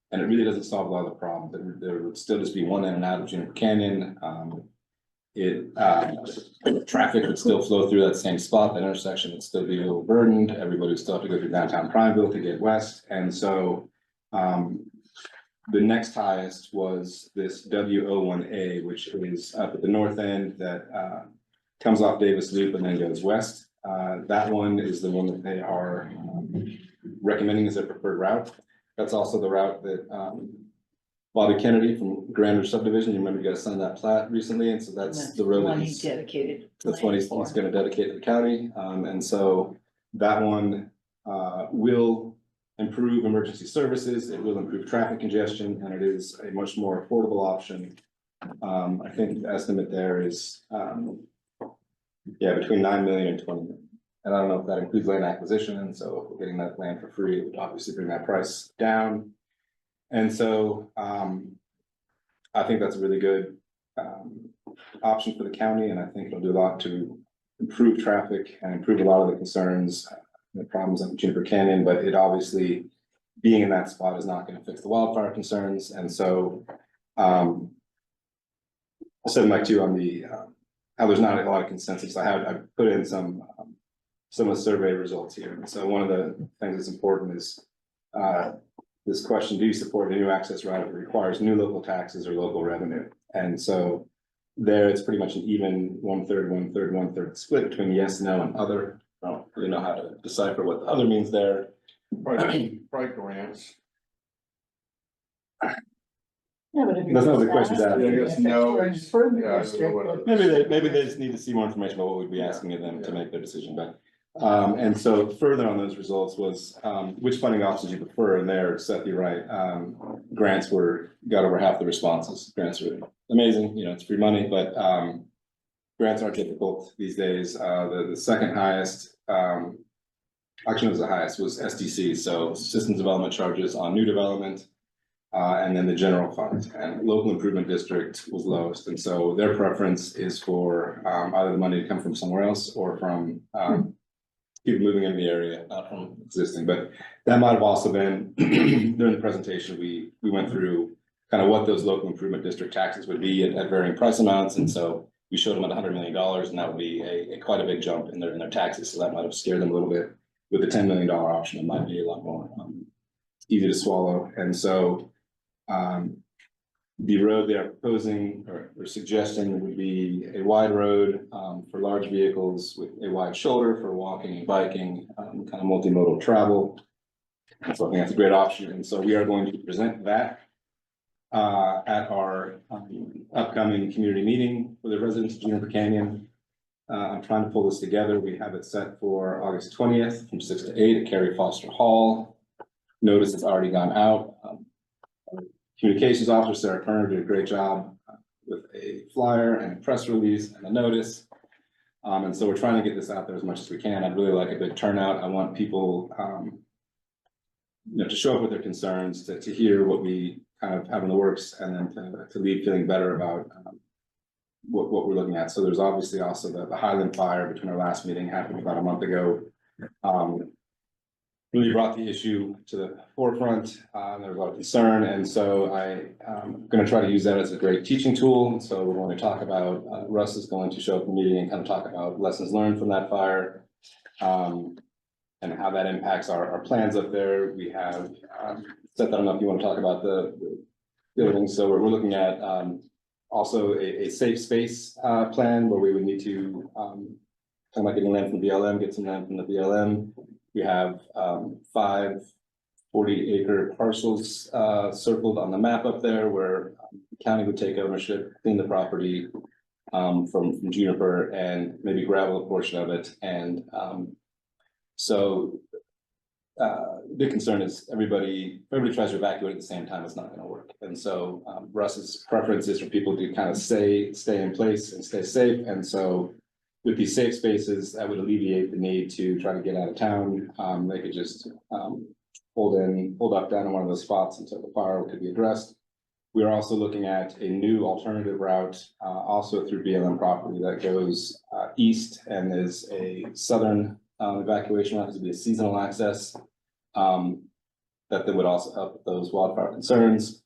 And it really doesn't solve a lot of the problem. There would still just be one in and out of Juniper Canyon. Traffic would still flow through that same spot. That intersection would still be overburdened. Everybody would still have to go through downtown Prineville to get west. And so the next highest was this W01A, which is up at the north end that comes off Davis Loop and then goes west. That one is the one that they are recommending as their preferred route. That's also the route that Bobby Kennedy from Grander Subdivision, you remember you guys signed that plat recently, and so that's the road One that he dedicated. that's what he's gonna dedicate to the county. And so that one will improve emergency services, it will improve traffic congestion, and it is a much more affordable option. I think the estimate there is between 9 million and 20 million. And I don't know if that includes land acquisition, and so if we're getting that land for free, it would obviously bring that price down. And so I think that's a really good option for the county, and I think it'll do a lot to improve traffic and improve a lot of the concerns, the problems in Juniper Canyon, but it obviously, being in that spot is not gonna fix the wildfire concerns, and so, I'll send Mike too on the, how there's not a lot of consensus. I put in some of the survey results here, and so one of the things that's important is, this question, do you support a new access route that requires new local taxes or local revenue? And so there, it's pretty much an even 1/3, 1/3, 1/3 split between yes, no, and other. I don't really know how to decipher what the other means there. Probably grants. Yeah, but if That's not the you're question just to ask. asking Yeah, I guess if it's no for is- improvement yeah, I don't know district, what then- Maybe they just need to see more information about what we'd be asking of them to make their decision, but. And so further on those results was, which funding options you prefer, and there, Seth, you're right, grants got over half the responses. Grants are amazing, you know, it's free money, but, grants are difficult these days. The second highest, actually it was the highest, was SDC, so Systems Development Charges on new development. And then the general fund, and local improvement district was lowest, and so their preference is for, either the money to come from somewhere else or from, people moving in the area, not from existing, but that might have also been, during the presentation, we went through kind of what those local improvement district taxes would be at varying price amounts, and so we showed them at $100 million, and that would be a quite a big jump in their taxes, so that might have scared them a little bit. With the $10 million option, it might be a lot more, easy to swallow, and so, the road they are proposing or suggesting would be a wide road, for large vehicles with a wide shoulder for walking and biking, kind of multimodal travel. So I think that's a great option, and so we are going to present that at our upcoming community meeting for the residents of Juniper Canyon. I'm trying to pull this together. We have it set for August 20th from 6 to 8 at Carrie Foster Hall. Notice it's already gone out. Communications Officer Sarah Kerner did a great job with a flyer and a press release and a notice. And so we're trying to get this out there as much as we can. I'd really like a big turnout. I want people, you know, to show up with their concerns, to hear what we kind of have in the works, and then to leave feeling better about what we're looking at. So there's obviously also the Highland fire between our last meeting happened about a month ago. Really brought the issue to the forefront. There was a lot of concern, and so I'm going to try to use that as a great teaching tool. So we're going to talk about, Russ is going to show up in the meeting and kind of talk about lessons learned from that fire, and how that impacts our plans up there. We have, Seth, I don't know if you want to talk about the building. So we're looking at also a safe space plan where we would need to, talking about getting land from the BLM, get some land from the BLM. We have 5 40-acre parcels circled on the map up there where the county would take ownership, clean the property from Juniper and maybe gravel a portion of it. And so the concern is everybody tries to evacuate at the same time, it's not going to work. And so Russ's preference is for people to kind of stay in place and stay safe. And so with these safe spaces, that would alleviate the need to try to get out of town. They could just hold up down in one of those spots until the fire could be addressed. We are also looking at a new alternative route, also through BLM property that goes east and is a southern evacuation route. This would be a seasonal access that then would also help with those wildfire concerns.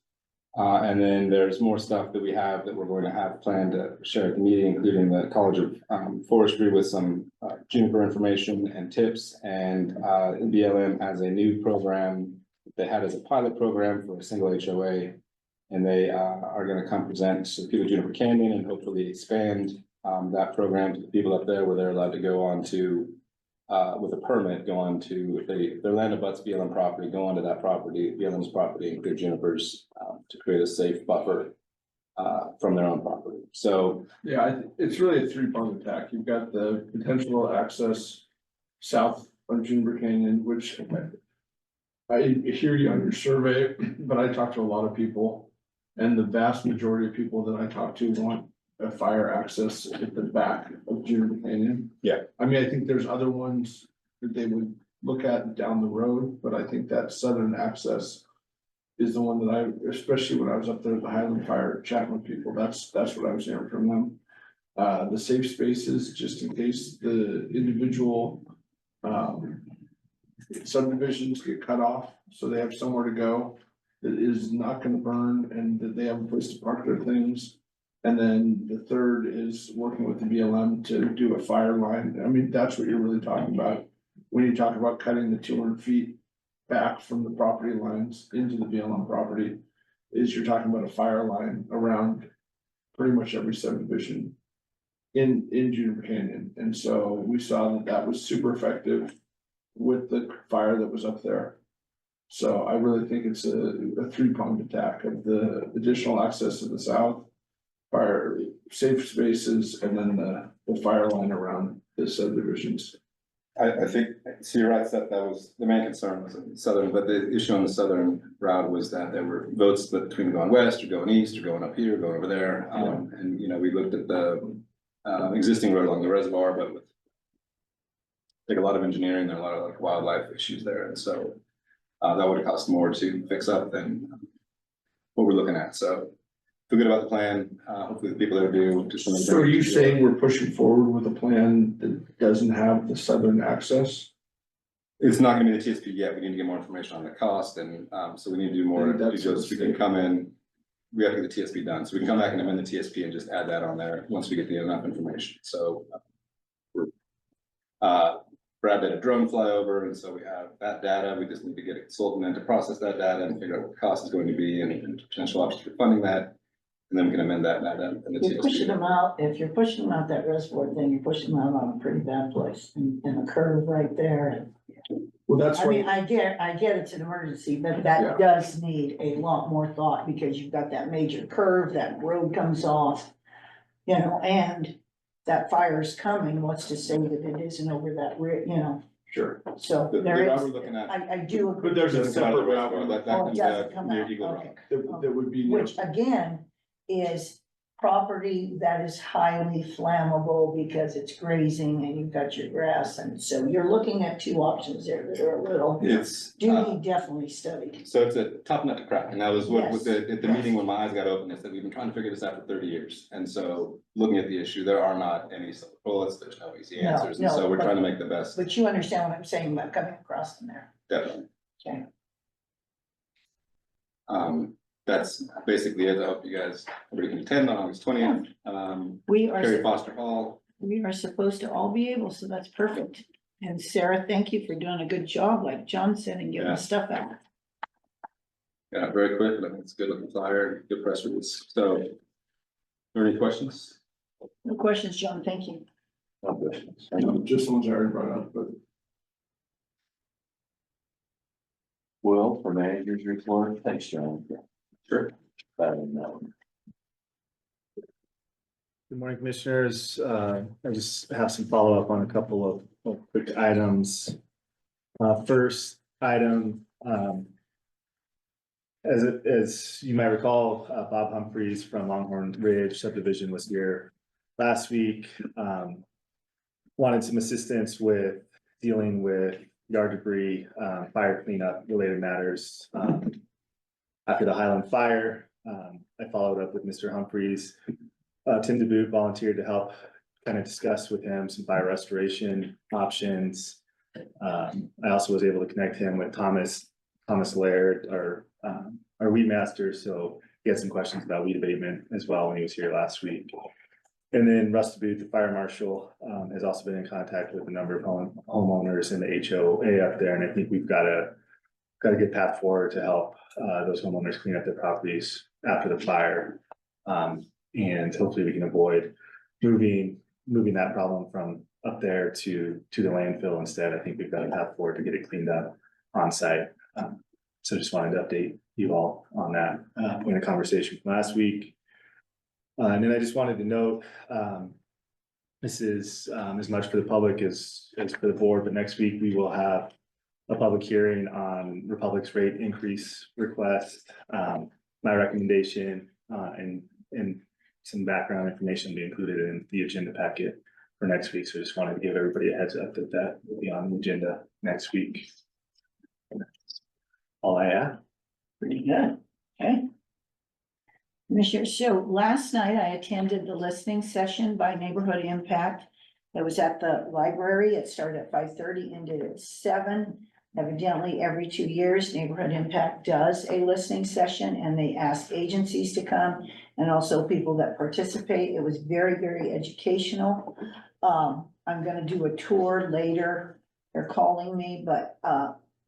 And then there's more stuff that we have that we're going to have planned to share at the meeting, including the College of Forestry with some Juniper information and tips. And BLM has a new program that they had as a pilot program for a single HOA. And they are going to come present to people of Juniper Canyon and hopefully expand that program to the people up there where they're allowed to go on to, with a permit, go on to, if their land abuts BLM property, go onto that property, BLM's property, and clear junipers to create a safe buffer from their own property. So Yeah, it's really a 3-pronged attack. You've got the potential access south on Juniper Canyon, which I hear you on your survey, but I talk to a lot of people, and the vast majority of people that I talk to want a fire access at the back of Juniper Canyon. Yeah. I mean, I think there's other ones that they would look at down the road, but I think that southern access is the one that especially when I was up there at the Highland Fire chatting with people, that's what I was hearing from them. The safe spaces, just in case the individual, subdivisions get cut off, so they have somewhere to go. That is not gonna burn and that they have a place to park their things. And then the third is working with the BLM to do a fire line. I mean, that's what you're really talking about. When you talk about cutting the 200 feet back from the property lines into the BLM property, is you're talking about a fire line around pretty much every subdivision in Juniper Canyon. And so we saw that that was super effective with the fire that was up there. So I really think it's a three-pronged attack of the additional access to the south, fire, safe spaces, and then the fire line around the subdivisions. I think, so you're right, that was, the main concern was in southern, but the issue on the southern route was that there were votes split between going west or going east or going up here, going over there. And, you know, we looked at the existing road along the reservoir, but with like a lot of engineering, there are a lot of like wildlife issues there. And so that would have cost more to fix up than what we're looking at. So feel good about the plan. Hopefully the people that do. So are you saying we're pushing forward with a plan that doesn't have the southern access? It's not gonna be the TSP yet. We need to get more information on the cost and so we need to do more. Because we can come in, we have to get the TSP done. So we can come back and amend the TSP and just add that on there once we get the enough information. So Brad did a drone flyover, and so we have that data. We just need to get a consultant in to process that data and figure out what the cost is going to be and potential options for funding that. And then we can amend that data. You're pushing them out, if you're pushing them out that reservoir thing, you're pushing them out on a pretty bad place and a curve right there. Well, that's I what, mean, I get it's an emergency, but that does need a lot more thought because you've got that major curve, that road comes off. You know, and that fire's coming, what's to say that it isn't over that, you know, sure. so The there route is, we're looking at. I do agree. But there's a doesn't come out of the separate reservoir. route That Oh, it comes doesn't come near out, Eagle okay. Rock. that would be. near- Which again is property that is highly flammable because it's grazing and you've got your grass. And so you're looking at two options there that are a little, It's, do need definitely studied. so it's a tough nut to crack. And that was what, with Yes. at the meeting when my eyes got open, is that we've been trying to figure this out for 30 years. And so looking at the issue, there are not any silver bullets, there's no easy No, answers. And no, so we're but- trying to make the best, But you understand what I'm saying about coming across them there. definitely. Okay. That's basically it. I hope you guys, everybody can attend on August 20th. We Carrie are, Foster Hall. we are supposed to all be able, so that's perfect. And Sarah, thank you for doing a good job, like John said, and getting Yeah. the stuff out. Yeah, very quick, but I think it's a good looking flyer, good press release. So, are there any questions? No questions, John, thank you. No questions. Just ones I already brought up, but Will, for managers report, thanks, John. Sure. No. Good morning, commissioners. I just have some follow-up on a couple of quick items. First item, as you might recall, Bob Humphreys from Longhorn Ridge subdivision was here last week. Wanted some assistance with dealing with yard debris, fire cleanup related matters. After the Highland fire, I followed up with Mr. Humphreys. Tim DeBoot volunteered to help kind of discuss with him some fire restoration options. I also was able to connect him with Thomas Laird, our weed master, so he had some questions about weed abatement as well when he was here last week. And then Russ DeBoot, the fire marshal, has also been in contact with a number of homeowners in the HOA up there, and I think we've got a good path forward to help those homeowners clean up their properties after the fire. And hopefully we can avoid moving that problem from up there to the landfill instead. I think we've got a path forward to get it cleaned up on site. So just wanted to update you all on that, in a conversation from last week. And then I just wanted to note, this is as much for the public as for the board, but next week we will have a public hearing on Republic's rate increase request. My recommendation and some background information will be included in the agenda packet for next week. So just wanted to give everybody a heads up that that will be on the agenda next week. All I have. Pretty good, okay? Commissioner, so last night I attended the listening session by Neighborhood Impact. It was at the library. It started at 5:30, ended at 7. Evidently, every 2 years, Neighborhood Impact does a listening session and they ask agencies to come and also people that participate. It was very, very educational. I'm gonna do a tour later. They're calling me, but,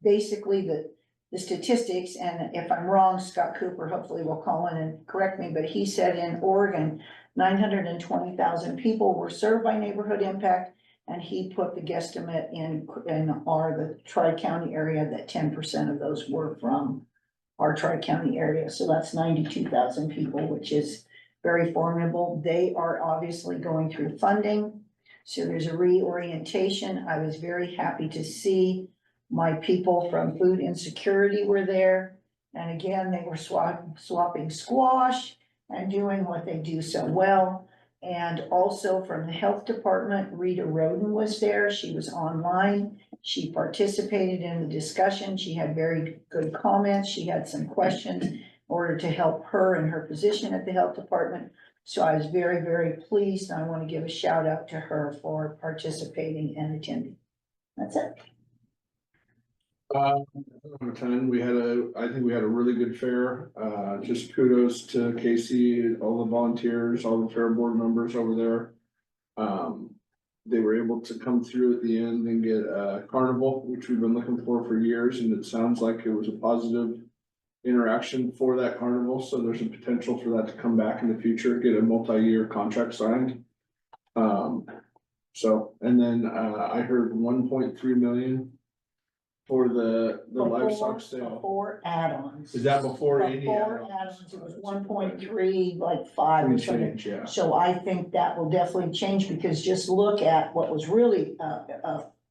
basically the statistics, and if I'm wrong, Scott Cooper hopefully will call in and correct me, but he said in Oregon, 920,000 people were served by Neighborhood Impact. And he put the guesstimate in the Tri-County area that 10% of those were from our Tri-County area. So that's 92,000 people, which is very formidable. They are obviously going through funding. So there's a reorientation. I was very happy to see my people from food insecurity were there. And again, they were swapping squash and doing what they do so well. And also from the health department, Rita Roden was there. She was online. She participated in the discussion. She had very good comments. She had some questions in order to help her in her position at the health department. So I was very, very pleased. I want to give a shout out to her for participating and attending. That's it. I think we had a really good fair. Just kudos to Casey, all the volunteers, all the fair board members over there. They were able to come through at the end and get a carnival, which we've been looking for years, and it sounds like it was a positive interaction for that carnival. So there's a potential for that to come back in the future, get a multi-year contract signed. And then I heard 1.3 million for the livestock sale. Before add-ons. Is that before any Before add-ons? add-ons, it was 1.3, like 5 or something. Change, yeah. So I think that will definitely change, because just look at what was really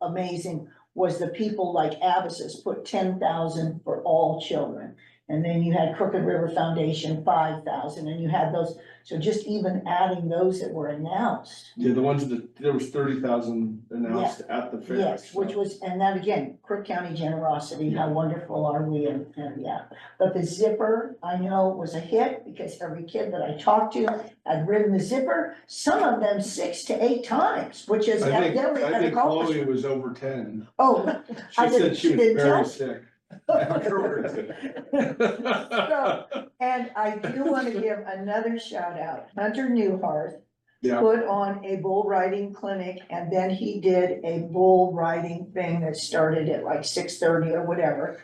amazing was the people like Abacus put 10,000 for all children. And then you had Crooked River Foundation, 5,000, and you had those, so just even adding those that were announced. Yeah, the ones that, there was 30,000 announced at the fair. Yes, so. which was, and that again, Crook County generosity, how wonderful are we, and yeah. But the zipper, I know was a hit, because every kid that I talked to had ridden the zipper, some of them 6 to 8 times, which is I evidently an think Chloe accomplishment. was over 10. Oh, I She said didn't- she was didn't very tell? sick. So, and I do want to give another shout out, Hunter Newhart Yeah, put on a bull riding clinic, and then he did a bull riding thing that started at like 6:30 or whatever.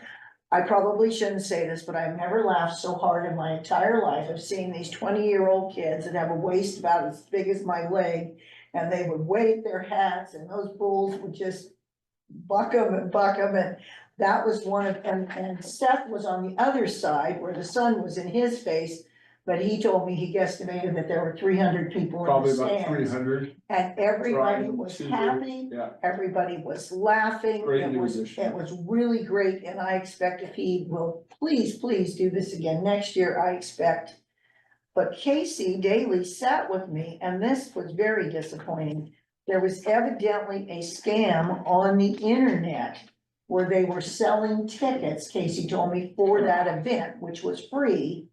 I probably shouldn't say this, but I've never laughed so hard in my entire life of seeing these 20-year-old kids that have a waist about as big as my leg, and they would wave their hats, and those bulls would just buck them, and that was one of, and Seth was on the other side where the sun was in his face, but he told me he guesstimated that there were 300 people in probably the about stands. 300. And everybody Trying was to- happy, Yeah, everybody was laughing, Great it was musician. really great, and I expect if he will please do this again next year, I expect. But Casey Daly sat with me, and this was very disappointing. There was evidently a scam on the internet where they were selling tickets, Casey told me, for that event, which was free,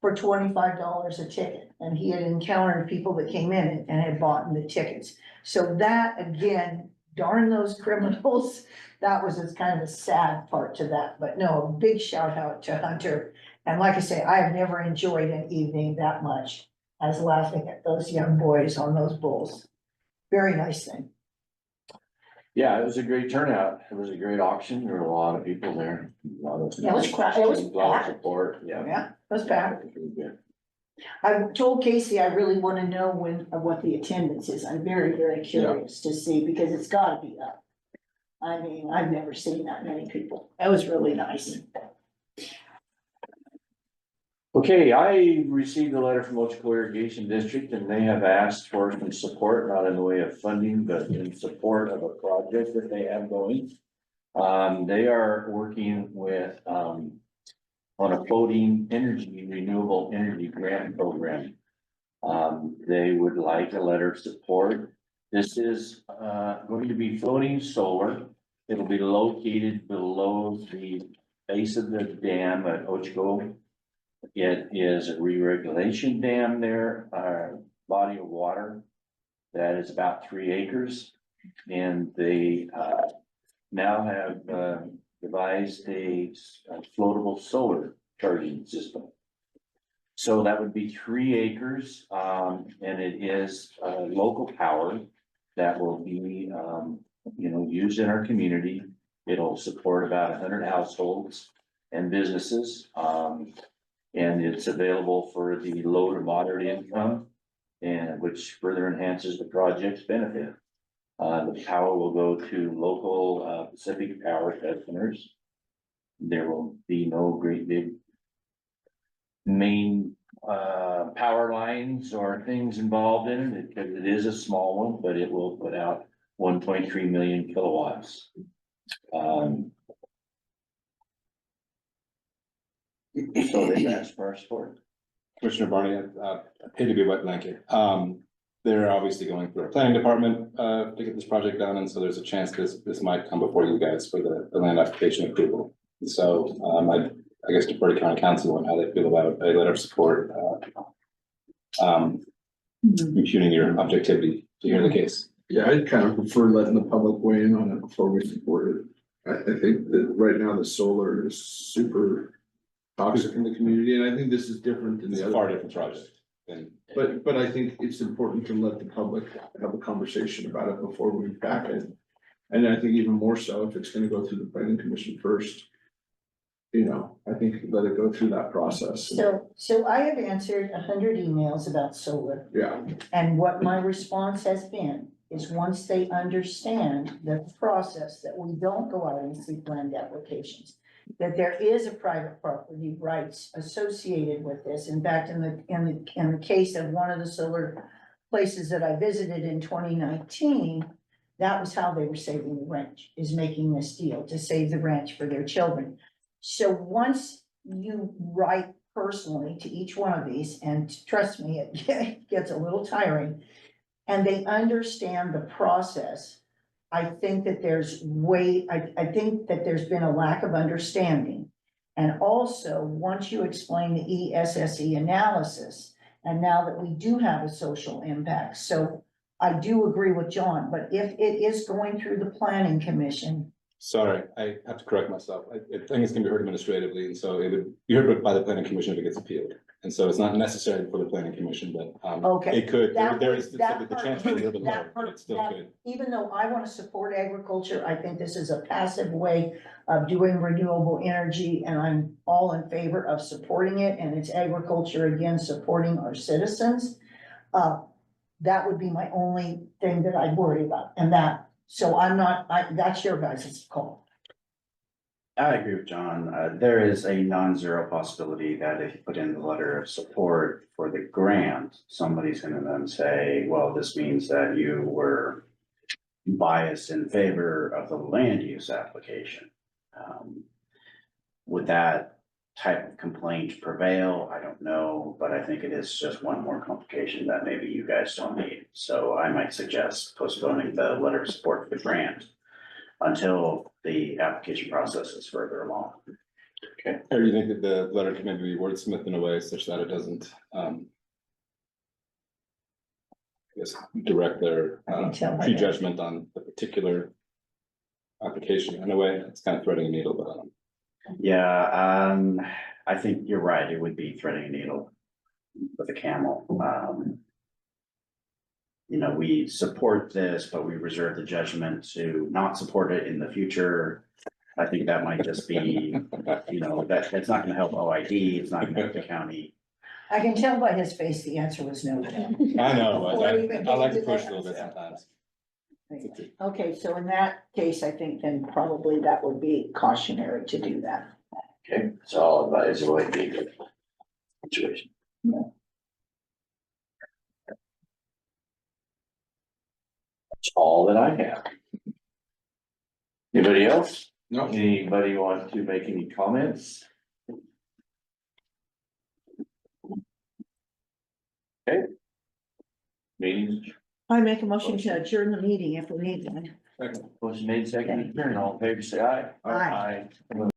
for $25 a ticket. And he had encountered people that came in and had bought the tickets. So that, again, darn those criminals. That was just kind of a sad part to that, but no, a big shout out to Hunter. And like I say, I have never enjoyed an evening that much as laughing at those young boys on those bulls. Very nice thing. Yeah, it was a great turnout. It was a great auction. There were a lot of people there. A lot of- Yeah, it was it was A lot of packed. support, yeah. Yeah, it was packed. It was really good. I told Casey I really want to know what the attendance is. I'm very, very curious to see, because it's gotta be up. I mean, I've never seen that many people. That was really nice. Okay, I received a letter from Ochoco Irrigation District, and they have asked for some support, not in the way of funding, but in support of a project that they have going. They are working with, on a floating energy, renewable energy grant program. They would like a letter of support. This is, going to be floating solar. It'll be located below the base of the dam at Ochoco. It is a re-regulation dam there, body of water that is about 3 acres. And they, now have, devised a floatable solar charging system. So that would be 3 acres, and it is, local power that will be, used in our community. It'll support about 100 households and businesses. And it's available for the low to moderate income, and which further enhances the project's benefit. The power will go to local, Pacific Power customers. There will be no great big main, power lines or things involved in it, because it is a small one, but it will put out 1.3 million kilowatts. So they asked for our support. Commissioner Barney, I hate to be a wet blanket. They're obviously going through our planning department, to get this project done, and so there's a chance this might come before you guys for the land application approval. So, I guess defer to county council on how they feel about a letter of support, imputing your objectivity to hear the case. Yeah, I'd kind of prefer letting the public weigh in on it before we support it. I think that right now the solar is super toxic in the community, and I think this is different than It's the a other. far different project than. But I think it's important to let the public have a conversation about it before we back it. And I think even more so if it's gonna go through the planning commission first. I think let it go through that process. So I have answered 100 emails about solar. Yeah, And what my response has been is once they understand the process, that we don't go out and seek land applications, that there is a private property rights associated with this. In fact, in the case of one of the solar places that I visited in 2019, that was how they were saving the ranch, is making this deal to save the ranch for their children. So once you write personally to each one of these, and trust me, it gets a little tiring, and they understand the process, I think that I think that there's been a lack of understanding. And also, once you explain the ESSE analysis, and now that we do have a social impact, so I do agree with John, but if it is going through the planning commission. Sorry, I have to correct myself. I think it's gonna be heard administratively, and so it would be heard by the planning commission if it gets appealed. And so it's not necessary for the planning commission, but, Okay, it could, that there was- is, the that chance part- is a little bit that lower, but part- it still that- could. Even though I want to support agriculture, I think this is a passive way of doing renewable energy, and I'm all in favor of supporting it, and it's agriculture, again, supporting our citizens. That would be my only thing that I'd worry about, and so that's your guys' call. I agree with John. There is a non-zero possibility that if you put in the letter of support for the grant, somebody's gonna then say, well, this means that you were biased in favor of the land use application. Would that type of complaint prevail? I don't know, but I think it is just one more complication that maybe you guys don't need. So I might suggest postponing the letter of support for the grant until the application process is further along. Or do you think that the letter could maybe be wordsmithed in a way such that it doesn't, I guess, direct their, can tell by that. prejudgment on the particular application? In a way, it's kind of threading a needle, but, Yeah, I think you're right. It would be threading a needle with a camel. We support this, but we reserve the judgment to not support it in the future. I think that might just be, that's not gonna help OID, it's not gonna help the county. I can tell by his face, the answer was no. I know, but Before we even I like to get push a into little bit that. sometimes. Okay, so in that case, I think then probably that would be cautionary to do that. Okay, so I'll advise you what you do. Situation. That's all that I have. Anybody else? no, Anybody want to make any comments? Okay. Meetings, I make a motion to adjourn the meeting if we need one. motion made, second, all in favor, say aye. Aye. Aye.